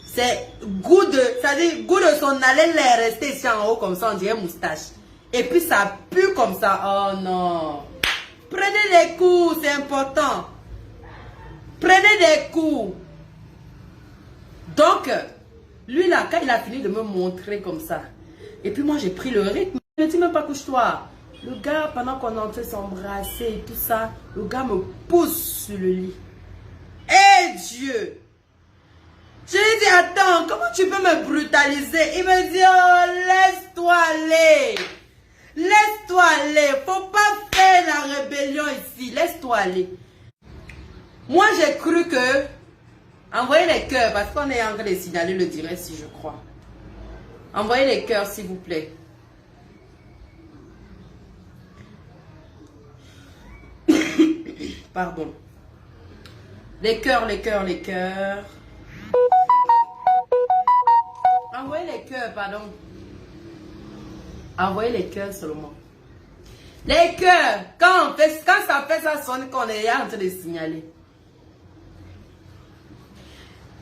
C'est goût de, c'est-à-dire goût de son haleine est resté ici en haut comme ça, on dirait moustache. Et puis ça pue comme ça. Oh non. Prenez des coups, c'est important. Prenez des coups. Donc, lui là, quand il a fini de me montrer comme ça, et puis moi j'ai pris le rythme, je ne dis même pas couche-toi. Le gars, pendant qu'on est en train de s'embrasser et tout ça, le gars me pousse sur le lit. Eh Dieu! Je lui dis, attends, comment tu peux me brutaliser? Il me dit, oh, laisse-toi aller. Laisse-toi aller. Faut pas faire la rébellion ici. Laisse-toi aller. Moi, j'ai cru que... Envoyez les cœurs, parce qu'on est en train de signaler le direct, si je crois. Envoyez les cœurs, s'il vous plaît. Pardon. Les cœurs, les cœurs, les cœurs. Envoyez les cœurs, pardon. Envoyez les cœurs seulement. Les cœurs, quand ça fait ça sonne qu'on est en train de signaler.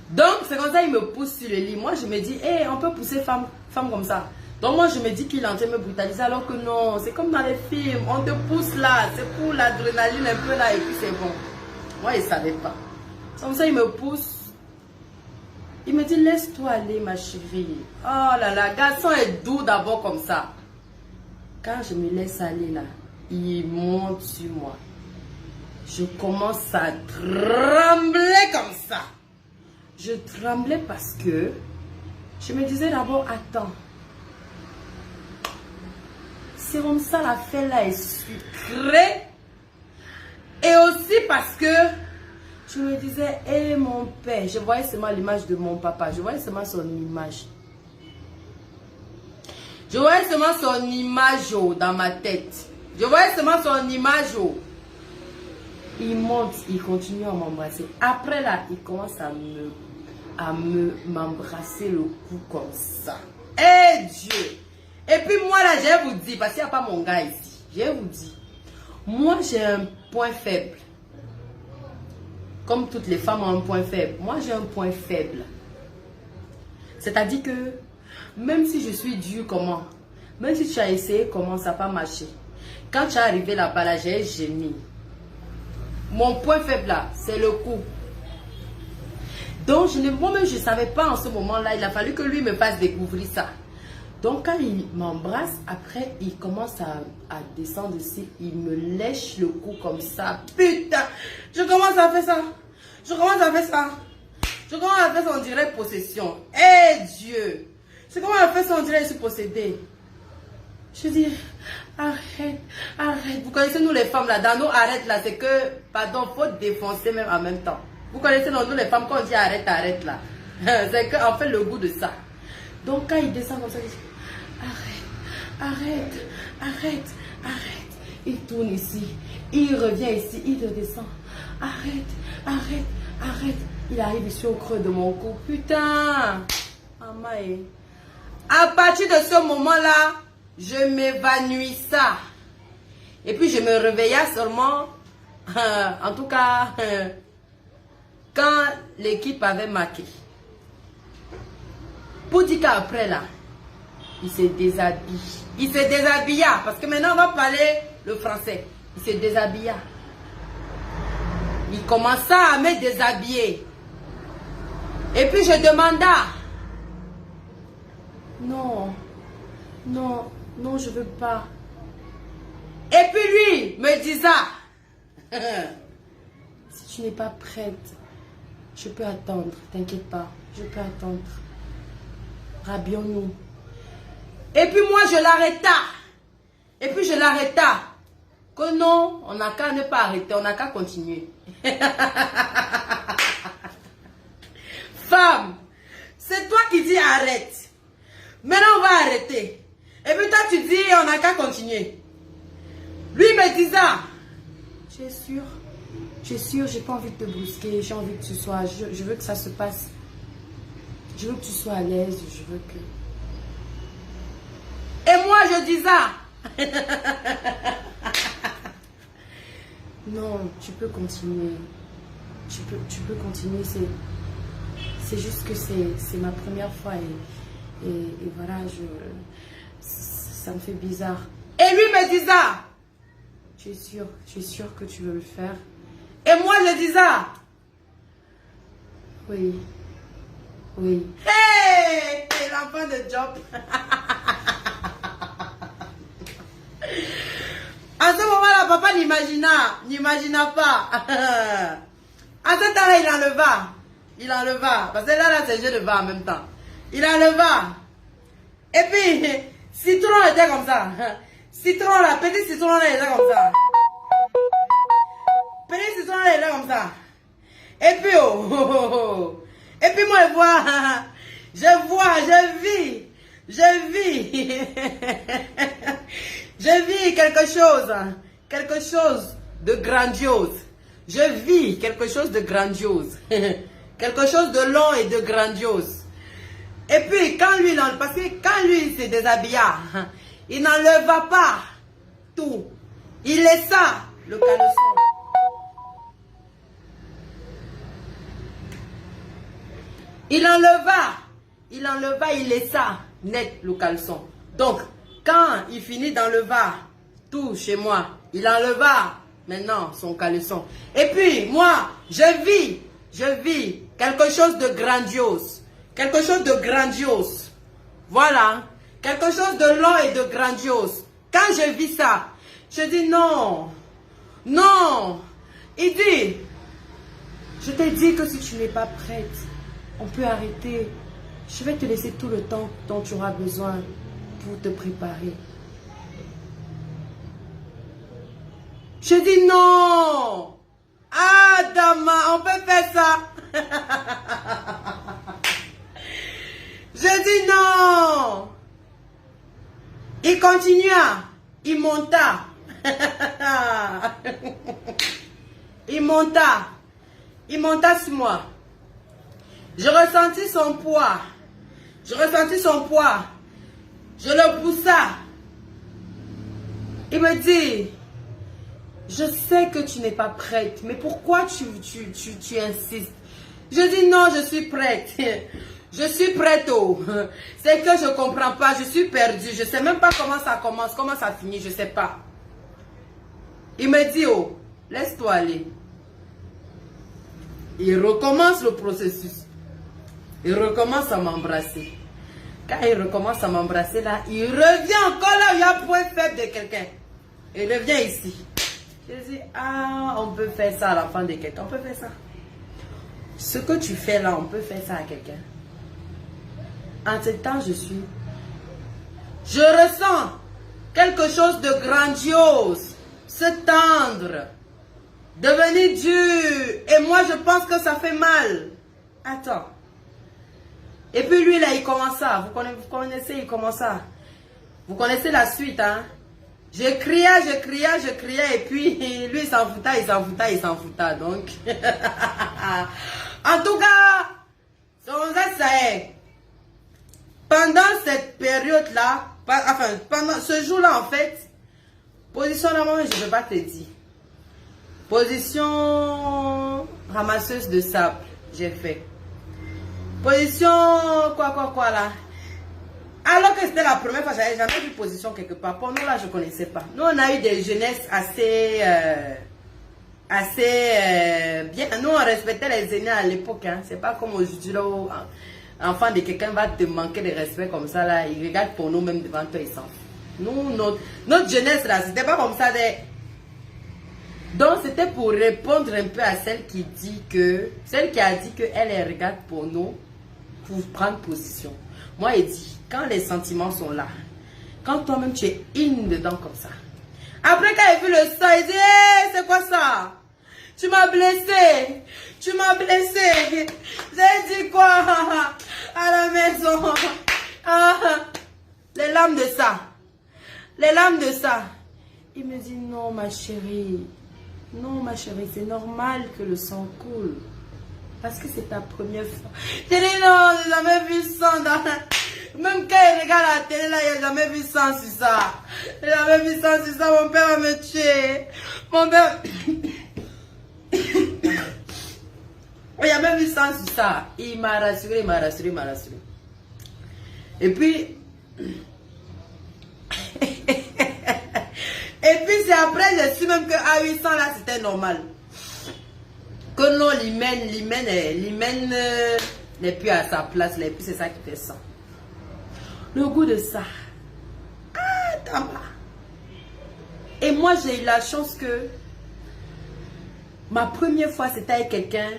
Donc, c'est comme ça, il me pousse sur le lit. Moi, je me dis, hey, on peut pousser femme comme ça. Donc, moi, je me dis qu'il est en train de me brutaliser, alors que non, c'est comme dans les films. On te pousse là, c'est pour l'adrénaline un peu là, et puis c'est bon. Moi, il ne savait pas. Comme ça, il me pousse. Il me dit, laisse-toi aller, ma chérie. Oh là là, garçon est doux d'abord comme ça. Quand je me laisse aller là, il monte sur moi. Je commence à trembler comme ça. Je tremblais parce que je me disais d'abord, attends. C'est comme ça, la fête là est sucrée. Et aussi parce que je me disais, hé mon père, je voyais seulement l'image de mon papa. Je voyais seulement son image. Je voyais seulement son image dans ma tête. Je voyais seulement son image. Il monte, il continue à m'embrasser. Après là, il commence à m'embrasser le cou comme ça. Eh Dieu! Et puis moi là, je vais vous dire, parce qu'il n'y a pas mon gars ici. Je vais vous dire, moi j'ai un point faible. Comme toutes les femmes ont un point faible. Moi j'ai un point faible. C'est-à-dire que, même si je suis dure comment, même si tu as essayé comment, ça n'a pas marché. Quand tu es arrivé là-bas, là, j'ai gémi. Mon point faible là, c'est le cou. Donc, moi-même, je ne savais pas en ce moment-là. Il a fallu que lui me fasse découvrir ça. Donc, quand il m'embrasse, après, il commence à descendre ici. Il me lèche le cou comme ça. Putain, je commence à faire ça. Je commence à faire ça. Je commence à faire ça, on dirait possession. Eh Dieu! Je commence à faire ça, on dirait que je suis possédée. Je dis, arrête, arrête. Vous connaissez, nous les femmes, là, dans nos arrêtes, là, c'est que, pardon, faut défoncer même en même temps. Vous connaissez, nous les femmes, quand on dit arrête, arrête, là. C'est qu'on fait le goût de ça. Donc, quand il descend comme ça, il dit, arrête, arrête, arrête, arrête. Il tourne ici, il revient ici, il redescend. Arrête, arrête, arrête. Il arrive ici au creux de mon cou. Putain! Amae. À partir de ce moment-là, je m'évanouis ça. Et puis je me réveilla seulement, en tout cas, quand l'équipe avait marqué. Pour dire qu'après là, il se déshabille. Il se déshabilla, parce que maintenant on va parler le français. Il se déshabilla. Il commença à me déshabiller. Et puis je demanda. Non, non, non, je veux pas. Et puis lui me disa, si tu n'es pas prête, je peux attendre, t'inquiète pas, je peux attendre. Rabions-nous. Et puis moi je l'arrêta. Et puis je l'arrêta. Que non, on n'a qu'à ne pas arrêter, on n'a qu'à continuer. Femme, c'est toi qui dis arrête. Maintenant on va arrêter. Et puis toi tu dis on n'a qu'à continuer. Lui me disait, tu es sûr, j'ai pas envie de te brusquer, j'ai envie que tu sois, je veux que ça se passe. Je veux que tu sois à l'aise, je veux que... Et moi je disais, non, tu peux continuer. Tu peux continuer, c'est juste que c'est ma première fois et voilà, ça me fait bizarre. Et lui me disait, tu es sûr que tu veux le faire? Et moi je disais, oui, oui. Hey, l'enfant de Job. En ce moment-là, papa n'imagina pas. En ce temps-là, il enleva. Parce que là, c'est jeu de va en même temps. Il enleva. Et puis, citron était comme ça. Citron là, petit citron là, il était comme ça. Petit citron là, il était comme ça. Et puis, oh. Et puis moi, je vis. Je vis quelque chose de grandiose. Je vis quelque chose de grandiose. Quelque chose de long et de grandiose. Et puis, parce que quand lui se déshabilla, il n'enleva pas tout. Il laissa le caleçon. Il enleva, il laissa net le caleçon. Donc, quand il finit d'enlever tout chez moi, il enleva maintenant son caleçon. Et puis, moi, je vis quelque chose de grandiose. Quelque chose de grandiose. Voilà. Quelque chose de long et de grandiose. Quand je vis ça, je dis non. Non. Il dit, je t'ai dit que si tu n'es pas prête, on peut arrêter. Je vais te laisser tout le temps dont tu auras besoin pour te préparer. Je dis non. Ah, Dama, on peut faire ça. Je dis non. Il continua. Il monta. Il monta sur moi. Je ressentis son poids. Je le poussa. Il me dit, je sais que tu n'es pas prête, mais pourquoi tu insistes? Je dis non, je suis prête. Je suis prête. Oh. C'est que je ne comprends pas, je suis perdue. Je ne sais même pas comment ça commence, comment ça finit, je ne sais pas. Il me dit, oh, laisse-toi aller. Il recommence le processus. Il recommence à m'embrasser. Quand il recommence à m'embrasser là, il revient encore là où il y a point faible de quelqu'un. Il revient ici. Je dis, ah, on peut faire ça à l'enfant de quelqu'un. On peut faire ça. Ce que tu fais là, on peut faire ça à quelqu'un. En ce temps, je ressens quelque chose de grandiose, se tendre, devenir dur. Et moi, je pense que ça fait mal. Attends. Et puis lui, là, il commence ça. Vous connaissez, il commence ça. Vous connaissez la suite, hein. Je criais. Et puis, lui, il s'en fouta. Donc, en tout cas, ça est. Pendant cette période-là, enfin, pendant ce jour-là, en fait, position normalement, je ne vais pas te dire. Position ramasseuse de sable, j'ai fait. Position quoi là. Alors que c'était la première fois, j'avais jamais vu position quelque part. Pour nous là, je ne connaissais pas. Nous, on a eu des jeunesses assez bien. Nous, on respectait les aînés à l'époque. Hein. C'est pas comme aujourd'hui là où enfant de quelqu'un va te manquer de respect comme ça là. Il regarde pour nous même devant toi, il s'en fout. Nous, notre jeunesse là, c'était pas comme ça. Donc, c'était pour répondre un peu à celle qui a dit qu'elle regarde pour nous pour prendre position. Moi, elle dit, quand les sentiments sont là, quand toi-même tu es in dedans comme ça. Après, quand elle a vu le sang, elle dit, hey, c'est quoi ça? Tu m'as blessé. J'ai dit quoi à la maison? Les larmes de ça. Il me dit, non, ma chérie. Non, ma chérie, c'est normal que le sang coule. Parce que c'est ta première fois. J'ai dit non, j'ai jamais vu sang dans la... Même quand il regarde la télé là, il n'a jamais vu sang sur ça. Il n'a jamais vu sang sur ça, mon père va me tuer. Mon père... Il n'a jamais vu sang sur ça. Il m'a rassuré. Et puis... Et puis c'est après, je suis même qu'à 800 là, c'était normal. Que non, l'hymen n'est plus à sa place, et puis c'est ça qui fait ça. Le goût de ça. Ah, tabac. Et moi, j'ai eu la chance que ma première fois, c'était avec quelqu'un.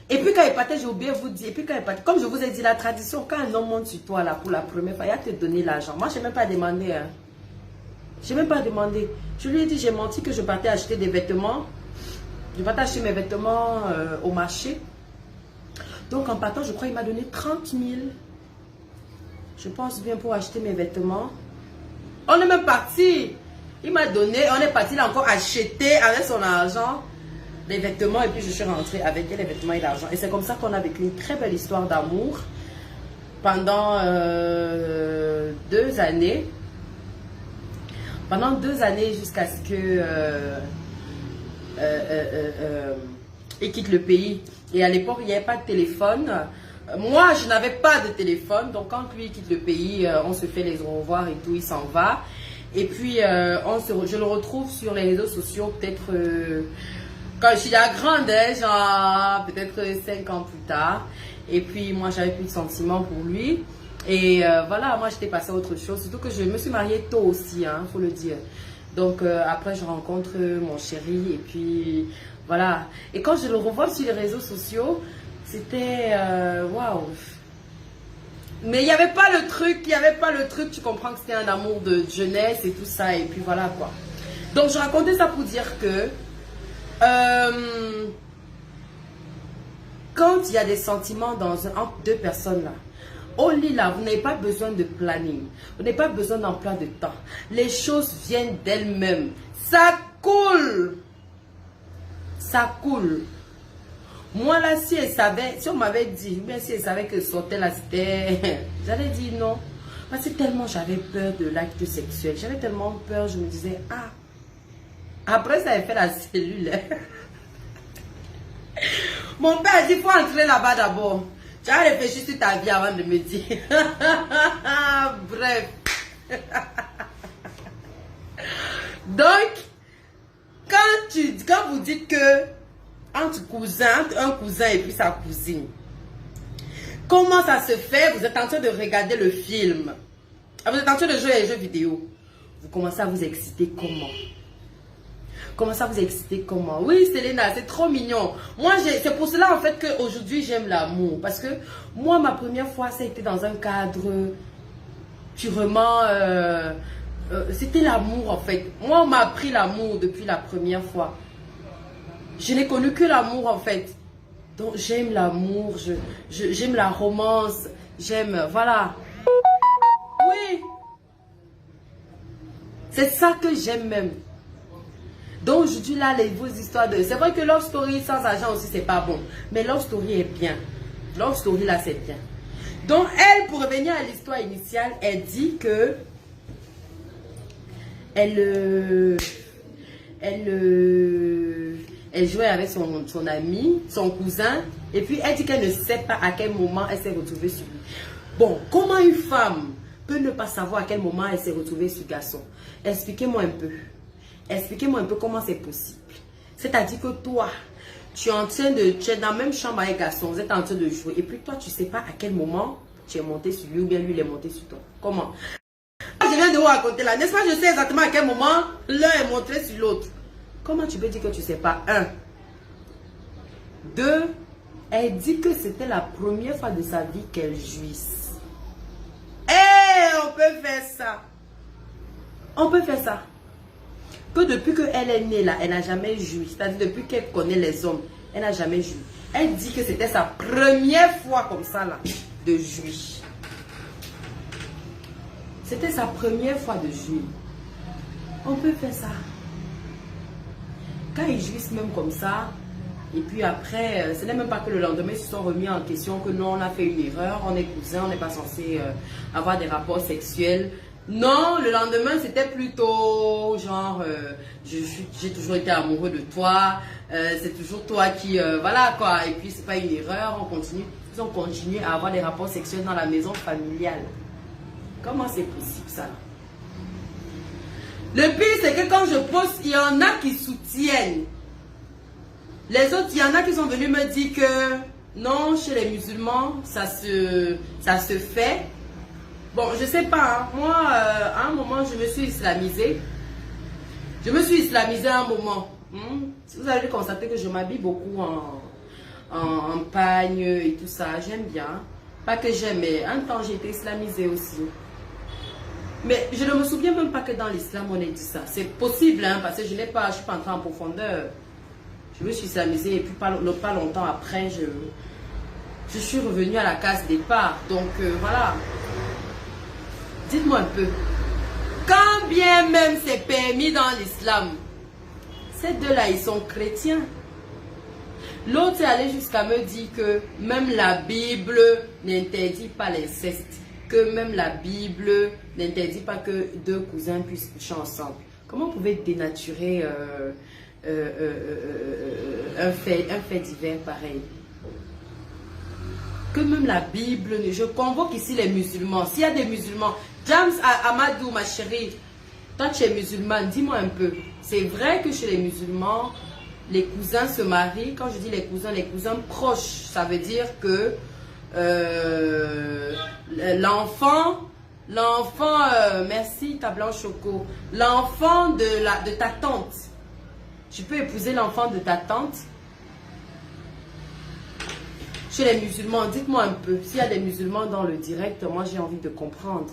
Et puis quand il partait, j'ai oublié de vous dire, et puis quand il partait, comme je vous ai dit, la tradition, quand un homme monte sur toi là pour la première fois, il va te donner l'argent. Moi, je n'ai même pas demandé. Hein. Je n'ai même pas demandé. Je lui ai dit, j'ai menti que je partais acheter des vêtements. Je partais acheter mes vêtements au marché. Donc en partant, je crois qu'il m'a donné 30 000. Je pense bien pour acheter mes vêtements. On est même parti. Il m'a donné, on est parti, il a encore acheté avec son argent les vêtements. Et puis je suis rentrée avec les vêtements et l'argent. Et c'est comme ça qu'on a vécu une très belle histoire d'amour pendant 2 années. Pendant 2 années jusqu'à ce que il quitte le pays. Et à l'époque, il n'y avait pas de téléphone. Moi, je n'avais pas de téléphone. Donc, quand lui quitte le pays, on se fait les au revoir et tout, il s'en va. Et puis, je le retrouve sur les réseaux sociaux, peut-être quand je suis la grande, hein, genre peut-être 5 ans plus tard. Et puis, moi, j'avais plus de sentiments pour lui. Et voilà, moi, j'étais passée à autre chose. Surtout que je me suis mariée tôt aussi, hein, faut le dire. Donc, après, je rencontre mon chéri. Et puis, voilà. Et quand je le revois sur les réseaux sociaux, c'était waouh. Mais il n'y avait pas le truc, tu comprends que c'était un amour de jeunesse et tout ça. Et puis, voilà quoi. Donc, je racontais ça pour dire que quand il y a des sentiments entre 2 personnes là, au lit là, vous n'avez pas besoin de planning. Vous n'avez pas besoin d'emploi de temps. Les choses viennent d'elles-mêmes. Ça coule. Ça coule. Moi là, si elle savait, si on m'avait dit, bien si elle savait que sortait là, c'était... J'allais dire non. Parce que tellement j'avais peur de l'acte sexuel. J'avais tellement peur, je me disais, ah. Après, ça avait fait la cellule. Mon père a dit, il faut entrer là-bas d'abord. Tu as réfléchi sur ta vie avant de me dire. Bref. Donc, quand vous dites que entre un cousin et puis sa cousine, Comment ça se fait? Vous êtes en train de regarder le film. Vous êtes en train de jouer à les jeux vidéo. Vous commencez à vous exciter comment? Comment ça vous exciter comment? Oui, Selena, c'est trop mignon. Moi, c'est pour cela en fait qu'aujourd'hui j'aime l'amour. Parce que moi, ma première fois, ça a été dans un cadre purement... c'était l'amour en fait. Moi, on m'a appris l'amour depuis la première fois. Je n'ai connu que l'amour en fait. Donc j'aime l'amour, j'aime la romance, j'aime... Voilà. Oui. C'est ça que j'aime même. Donc aujourd'hui là, vos histoires de... C'est vrai que Love Story sans argent aussi, c'est pas bon. Mais Love Story est bien. Love Story là, c'est bien. Donc elle, pour revenir à l'histoire initiale, elle dit que... Elle jouait avec son ami, son cousin. Et puis elle dit qu'elle ne sait pas à quel moment elle s'est retrouvée sur lui. Bon, comment une femme peut ne pas savoir à quel moment elle s'est retrouvée sur le garçon? Expliquez-moi un peu. Expliquez-moi un peu comment c'est possible. C'est-à-dire que toi, tu es dans la même chambre avec un garçon, vous êtes en train de jouer. Et puis toi, tu ne sais pas à quel moment tu es monté sur lui ou bien lui il est monté sur toi. Comment? Je viens de vous raconter là. N'est-ce pas? Je sais exactement à quel moment l'un est monté sur l'autre. Comment tu peux dire que tu ne sais pas? 1. 2. Elle dit que c'était la première fois de sa vie qu'elle jouisse. On peut faire ça. On peut faire ça. Que depuis qu'elle est née là, elle n'a jamais joui. C'est-à-dire depuis qu'elle connaît les hommes, elle n'a jamais joui. Elle dit que c'était sa première fois comme ça là, de jouir. C'était sa première fois de jouir. On peut faire ça. Quand ils jouissent même comme ça, et puis après, ce n'est même pas que le lendemain ils se sont remis en question que non, on a fait une erreur, on est cousins, on n'est pas censé avoir des rapports sexuels. Non, le lendemain c'était plutôt genre, j'ai toujours été amoureux de toi, c'est toujours toi qui, voilà quoi, et puis c'est pas une erreur, on continue. Ils ont continué à avoir des rapports sexuels dans la maison familiale. Comment c'est possible ça? Le pire c'est que quand je poste, il y en a qui soutiennent. Les autres, il y en a qui sont venus me dire que non, chez les musulmans, ça se fait. Bon, je sais pas, hein. Moi, à un moment, je me suis islamisée. Je me suis islamisée à un moment. Vous allez constater que je m'habille beaucoup en pagne et tout ça. J'aime bien. Pas que j'aime, mais un temps, j'ai été islamisée aussi. Mais je ne me souviens même pas que dans l'islam, on ait dit ça. C'est possible, hein, parce que je ne suis pas entrée en profondeur. Je me suis islamisée et puis pas longtemps après, je suis revenue à la case départ. Donc, voilà. Dites-moi un peu. Quand bien même c'est permis dans l'islam, ces deux-là, ils sont chrétiens. L'autre est allé jusqu'à me dire que même la Bible n'interdit pas l'inceste. Que même la Bible n'interdit pas que deux cousins puissent coucher ensemble. Comment vous pouvez dénaturer un fait divers pareil? Que même la Bible, je convoque ici les musulmans. S'il y a des musulmans, James Amadou, ma chérie, toi tu es musulmane, dis-moi un peu. C'est vrai que chez les musulmans, les cousins se marient. Quand je dis les cousins proches, ça veut dire que l'enfant, merci ta blanche choco, l'enfant de ta tante. Tu peux épouser l'enfant de ta tante. Chez les musulmans, dites-moi un peu. S'il y a des musulmans dans le direct, moi j'ai envie de comprendre.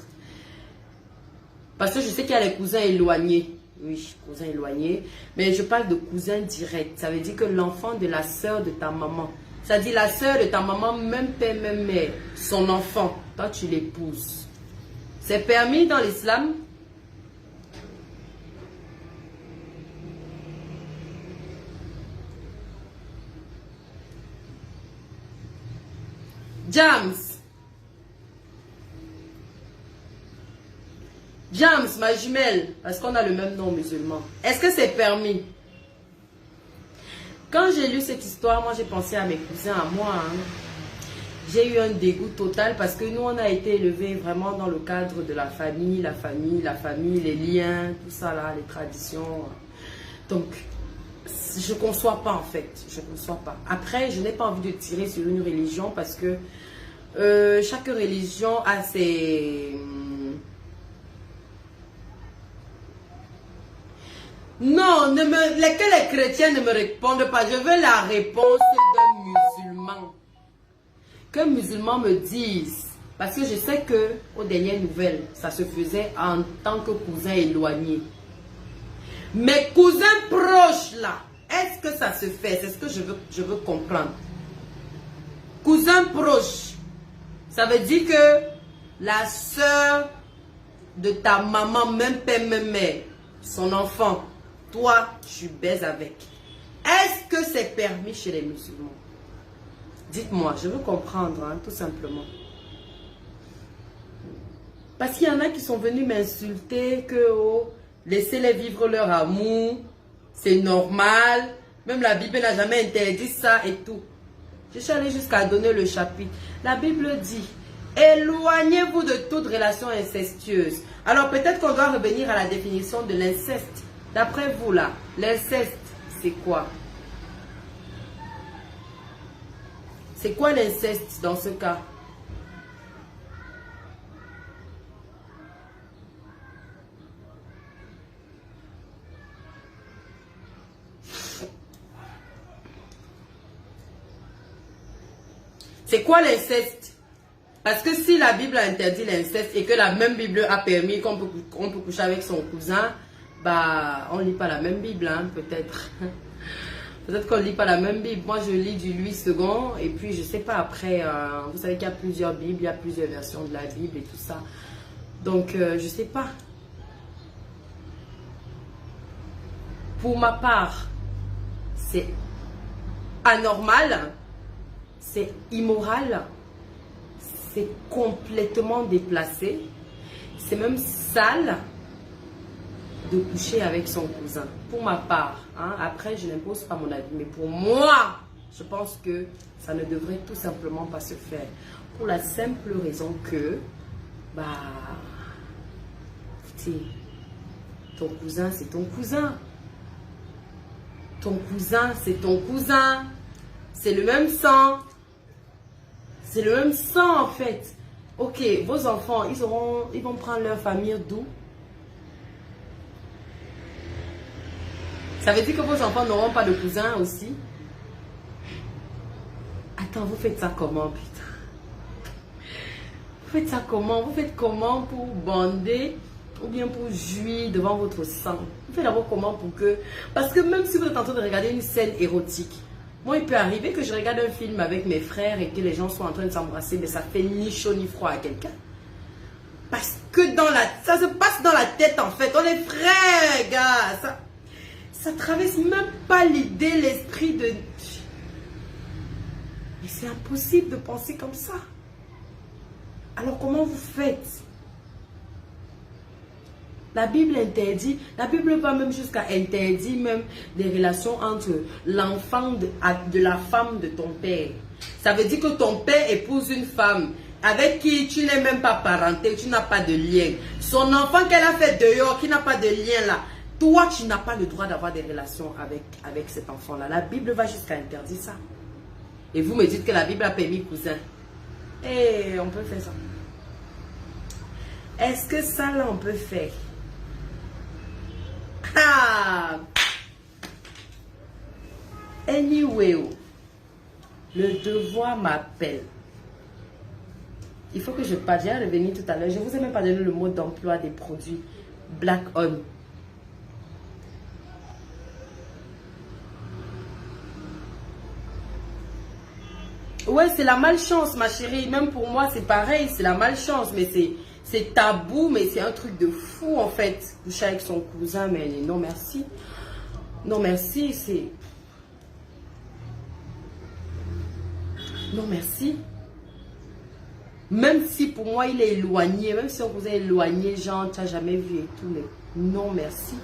Parce que je sais qu'il y a les cousins éloignés. Oui, cousins éloignés. Mais je parle de cousins directs. Ça veut dire que l'enfant de la soeur de ta maman. Ça dit la soeur de ta maman, même père, même mère. Son enfant, toi tu l'épouses. C'est permis dans l'islam? James, ma jumelle, parce qu'on a le même nom musulman. Est-ce que c'est permis? Quand j'ai lu cette histoire, moi j'ai pensé à mes cousins, à moi. Hein. J'ai eu un dégoût total parce que nous on a été élevés vraiment dans le cadre de la famille, les liens, tout ça là, les traditions. Donc, je ne conçois pas en fait, je ne conçois pas. Après, je n'ai pas envie de tirer sur une religion parce que chaque religion a ses... Non, les chrétiens ne me répondent pas. Je veux la réponse d'un musulman. Qu'un musulman me dise. Parce que je sais que, aux dernières nouvelles, ça se faisait en tant que cousin éloigné. Mes cousins proches là, est-ce que ça se fait? C'est ce que je veux comprendre. Cousin proche, ça veut dire que la soeur de ta maman, même père, même mère, son enfant, toi, tu baises avec. Est-ce que c'est permis chez les musulmans? Dites-moi, je veux comprendre, hein, tout simplement. Parce qu'il y en a qui sont venus m'insulter que oh, laissez-les vivre leur amour, c'est normal. Même la Bible n'a jamais interdit ça et tout. Je suis allée jusqu'à donner le chapitre. La Bible dit, éloignez-vous de toute relation incestueuse. Alors peut-être qu'on doit revenir à la définition de l'inceste. D'après vous là, l'inceste, c'est quoi? C'est quoi l'inceste dans ce cas? C'est quoi l'inceste? Parce que si la Bible a interdit l'inceste et que la même Bible a permis qu'on peut coucher avec son cousin, bah on ne lit pas la même Bible, hein, peut-être. Peut-être qu'on ne lit pas la même Bible. Moi, je lis du Louis II et puis je sais pas après. Vous savez qu'il y a plusieurs Bibles, il y a plusieurs versions de la Bible et tout ça. Donc, je sais pas. Pour ma part, c'est anormal, c'est immoral, c'est complètement déplacé, c'est même sale de coucher avec son cousin. Pour ma part, hein, après je n'impose pas mon avis, mais pour moi, je pense que ça ne devrait tout simplement pas se faire. Pour la simple raison que, bah, ton cousin c'est ton cousin. Ton cousin c'est ton cousin. C'est le même sang. C'est le même sang en fait. Ok, vos enfants, ils vont prendre leur famille d'où? Ça veut dire que vos enfants n'auront pas de cousins aussi? Attends, vous faites ça comment, putain? Vous faites ça comment? Vous faites comment pour bander ou bien pour jouir devant votre sang? Vous faites d'abord comment pour que... Parce que même si vous êtes en train de regarder une scène érotique, moi, il peut arriver que je regarde un film avec mes frères et que les gens sont en train de s'embrasser, mais ça fait ni chaud ni froid à quelqu'un. Parce que ça se passe dans la tête en fait. On est frères, gars. Ça traverse même pas l'idée, l'esprit de... Mais c'est impossible de penser comme ça. Alors comment vous faites? La Bible interdit, la Bible va même jusqu'à interdire même des relations entre l'enfant de la femme de ton père. Ça veut dire que ton père épouse une femme avec qui tu n'es même pas parenté, tu n'as pas de lien. Son enfant qu'elle a fait dehors, qui n'a pas de lien là, toi tu n'as pas le droit d'avoir des relations avec cet enfant-là. La Bible va jusqu'à interdire ça. Et vous me dites que la Bible a permis cousin. Eh, on peut faire ça. Est-ce que ça là on peut faire? Ah! Anyway, le devoir m'appelle. Il faut que je parte. J'ai revenu tout à l'heure. Je vous ai même pas donné le mot d'emploi des produits Black On. Ouais, c'est la malchance, ma chérie. Même pour moi, c'est pareil. C'est la malchance. Mais c'est tabou. Mais c'est un truc de fou, en fait. Coucher avec son cousin. Mais non, merci. Non, merci. C'est... Non, merci. Même si pour moi, il est éloigné. Même si on vous est éloigné, genre, tu n'as jamais vu et tout. Mais non, merci.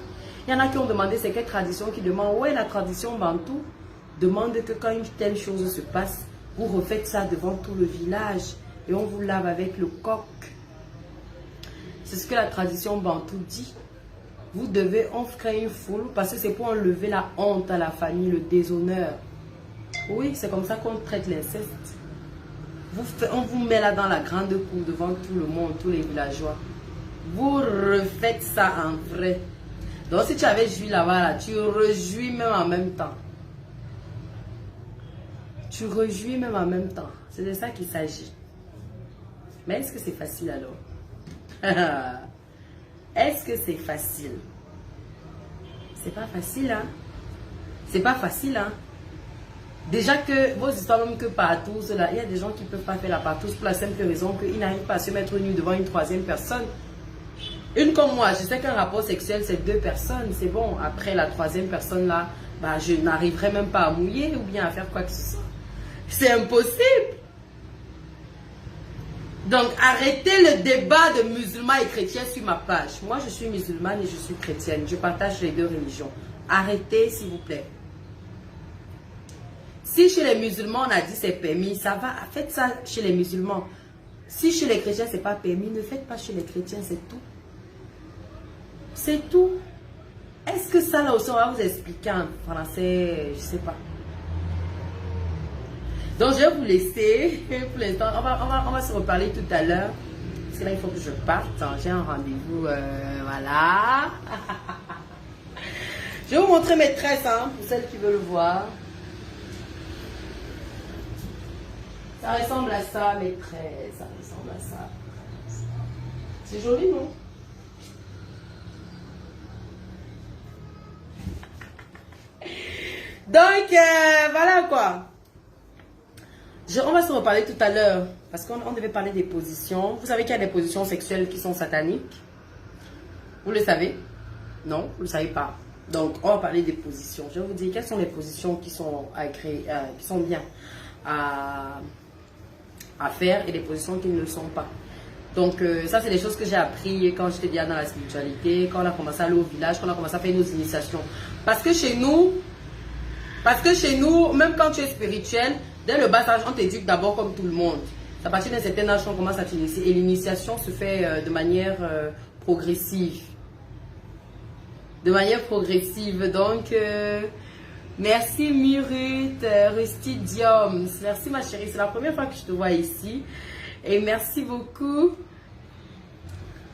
Il y en a qui ont demandé, c'est quelle tradition qui demande. Ouais, la tradition bantou demande que quand une telle chose se passe, vous refaites ça devant tout le village et on vous lave avec le coq. C'est ce que la tradition bantou dit. Vous devez offrir une foule parce que c'est pour enlever la honte à la famille, le déshonneur. Oui, c'est comme ça qu'on traite l'inceste. On vous met là dans la grande cour devant tout le monde, tous les villageois. Vous refaites ça en vrai. Donc si tu avais joui là-bas, là, tu rejouis même en même temps. Tu rejouis même en même temps. C'est de ça qu'il s'agit. Mais est-ce que c'est facile alors? Est-ce que c'est facile? C'est pas facile, hein? C'est pas facile, hein? Déjà que vos histoires, même que partout, cela, il y a des gens qui ne peuvent pas faire la partouze pour la simple raison qu'ils n'arrivent pas à se mettre nu devant une troisième personne. Une comme moi, je sais qu'un rapport sexuel, c'est 2 personnes, c'est bon. Après la troisième personne là, bah, je n'arriverai même pas à mouiller ou bien à faire quoi que ce soit. C'est impossible. Donc, arrêtez le débat de musulmans et chrétiens sur ma page. Moi, je suis musulmane et je suis chrétienne. Je partage les 2 religions. Arrêtez, s'il vous plaît. Si chez les musulmans, on a dit c'est permis, ça va. Faites ça chez les musulmans. Si chez les chrétiens, c'est pas permis, ne faites pas chez les chrétiens, c'est tout. C'est tout. Est-ce que ça, là aussi, on va vous expliquer en français? Je sais pas. Donc, je vais vous laisser. Pour l'instant, on va se reparler tout à l'heure. Parce que là, il faut que je parte. J'ai un rendez-vous. Voilà. Je vais vous montrer mes tresses, hein, pour celles qui veulent voir. Ça ressemble à ça, mes tresses. Ça ressemble à ça. C'est joli, non? Donc, voilà quoi. On va se reparler tout à l'heure. Parce qu'on devait parler des positions. Vous savez qu'il y a des positions sexuelles qui sont sataniques. Vous le savez? Non, vous ne le savez pas. Donc, on va parler des positions. Je vais vous dire quelles sont les positions qui sont, qui sont bien à faire et les positions qui ne le sont pas. Donc, ça, c'est des choses que j'ai appris quand j'étais bien dans la spiritualité, quand on a commencé à aller au village, quand on a commencé à faire nos initiations. Parce que chez nous, même quand tu es spirituel, dès le bas âge, on t'éduque d'abord comme tout le monde. À partir d'un certain âge, on commence à t'initier. Et l'initiation se fait de manière progressive. De manière progressive. Donc, merci Murut, Rusty Dioms. Merci ma chérie. C'est la première fois que je te vois ici. Et merci beaucoup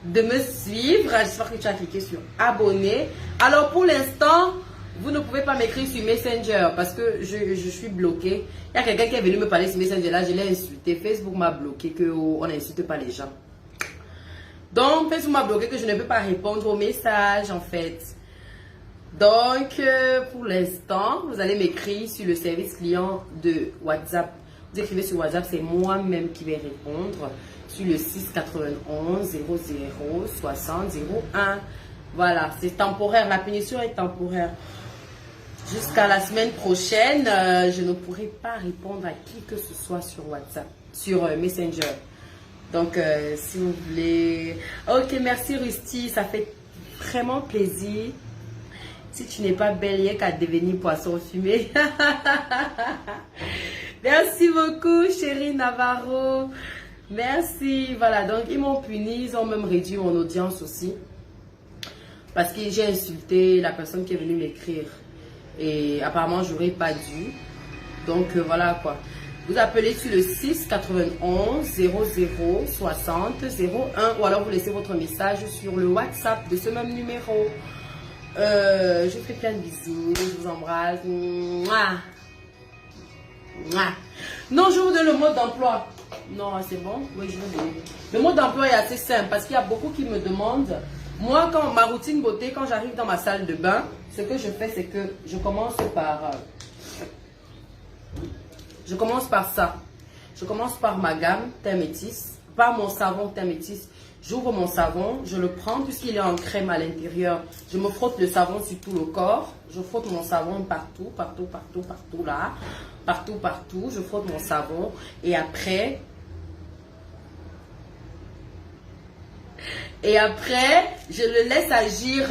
de me suivre. J'espère que tu as cliqué sur abonner. Alors, pour l'instant, vous ne pouvez pas m'écrire sur Messenger parce que je suis bloquée. Il y a quelqu'un qui est venu me parler sur Messenger. Là, je l'ai insulté. Facebook m'a bloqué qu'on n'insulte pas les gens. Donc, Facebook m'a bloqué que je ne peux pas répondre aux messages en fait. Donc, pour l'instant, vous allez m'écrire sur le service client de WhatsApp. Vous écrivez sur WhatsApp, c'est moi-même qui vais répondre sur le 691 00 60 01. Voilà, c'est temporaire. La punition est temporaire. Jusqu'à la semaine prochaine, je ne pourrai pas répondre à qui que ce soit sur WhatsApp, sur Messenger. Donc, si vous voulez... Ok, merci Rusty, ça fait vraiment plaisir. Si tu n'es pas belle, il n'y a qu'à devenir poisson fumé. Merci beaucoup, chérie Navarro. Merci. Voilà, donc ils m'ont puni, ils ont même réduit mon audience aussi. Parce que j'ai insulté la personne qui est venue m'écrire. Et apparemment, j'aurais pas dû. Donc, voilà quoi. Vous appelez sur le 6 91 00 60 01 ou alors vous laissez votre message sur le WhatsApp de ce même numéro. Je vous fais plein de bisous. Je vous embrasse. Mouah. Mouah. Non, je vous donne le mode d'emploi. Non, c'est bon? Oui, je vous donne. Le mode d'emploi est assez simple parce qu'il y a beaucoup qui me demandent. Moi, quand ma routine beauté, quand j'arrive dans ma salle de bain, ce que je fais, c'est que je commence par ça. Je commence par ma gamme teint métis, par mon savon teint métis. J'ouvre mon savon, je le prends puisqu'il est en crème à l'intérieur. Je me frotte le savon sur tout le corps. Je frotte mon savon partout, partout, partout, partout là. Partout, partout. Je frotte mon savon et après... je le laisse agir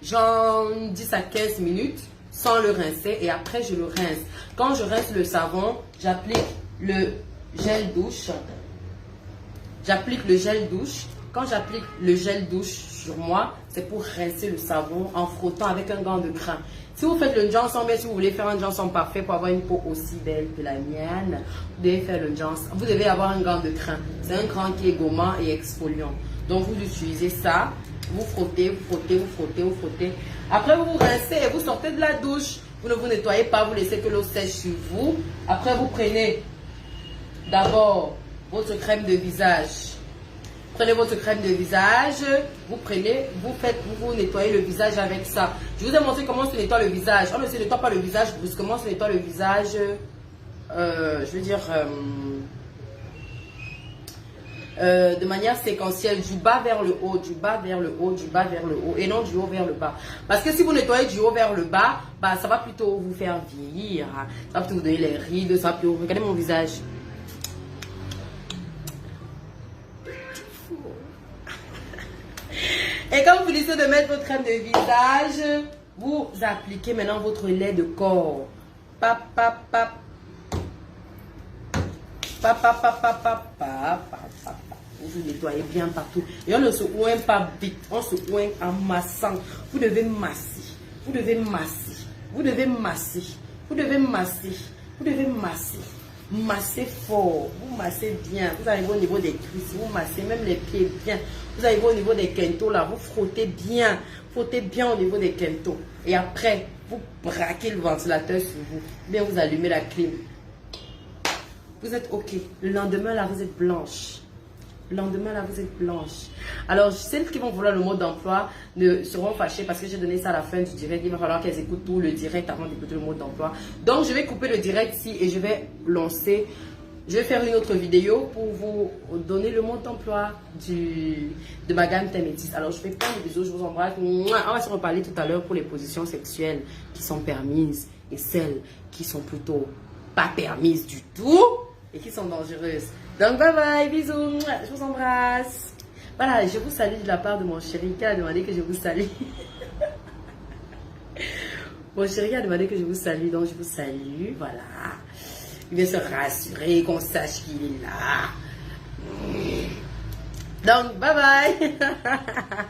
genre 10 à 15 minutes sans le rincer. Et après, je le rince. Quand je rince le savon, j'applique le gel douche. quand j'applique le gel douche sur moi, c'est pour rincer le savon en frottant avec un gant de crin. Si vous faites le Johnson, mais si vous voulez faire un Johnson parfait pour avoir une peau aussi belle que la mienne, vous devez faire le Johnson. Vous devez avoir un gant de crin. C'est un gant qui est gommant et exfoliant. Donc vous utilisez ça, vous frottez, vous frottez, vous frottez, vous frottez. Après vous rincez et vous sortez de la douche. Vous ne vous nettoyez pas, vous laissez que l'eau sèche sur vous. Après vous prenez d'abord votre crème de visage. Prenez votre crème de visage, vous prenez, vous nettoyez le visage avec ça. Je vous ai montré comment se nettoie le visage. On ne se nettoie pas le visage brusquement, on se nettoie le visage, je veux dire, de manière séquentielle, du bas vers le haut, du bas vers le haut, du bas vers le haut, et non du haut vers le bas. Parce que si vous nettoyez du haut vers le bas, bah, ça va plutôt vous faire vieillir, ça va plutôt vous donner les rides, ça va plutôt... Regardez mon visage. Et quand vous finissez de mettre votre crème de visage, vous appliquez maintenant votre lait de corps. Pap, pap, pap. Pap, pap, pap, pap, pap, pap, pap. Vous nettoyez bien partout. Et on ne se oint pas vite. On se oint en massant. Vous devez masser. Vous devez masser. Vous devez masser. Vous devez masser. Vous devez masser. Massez fort, vous massez bien, vous arrivez au niveau des cuisses, vous massez même les pieds bien, vous arrivez au niveau des quintos là, vous frottez bien au niveau des quintos. Et après, vous braquez le ventilateur sur vous, bien vous allumez la clim. Vous êtes ok, le lendemain là vous êtes blanche. Le lendemain, là, vous êtes blanche. Alors, celles qui vont vouloir le mode d'emploi ne seront fâchées parce que j'ai donné ça à la fin du direct. Il va falloir qu'elles écoutent tout le direct avant d'écouter le mode d'emploi. Donc, je vais couper le direct ici et je vais lancer. Je vais faire une autre vidéo pour vous donner le mode d'emploi de ma gamme Témétis. Alors, je fais plein de bisous. Je vous embrasse. On va se reparler tout à l'heure pour les positions sexuelles qui sont permises et celles qui sont plutôt pas permises du tout et qui sont dangereuses. Donc, bye bye, bisous, je vous embrasse. Voilà, je vous salue de la part de mon chéri qui a demandé que je vous salue. Mon chéri a demandé que je vous salue, donc je vous salue, voilà. Il vient se rassurer, qu'on sache qu'il est là. Donc, bye bye.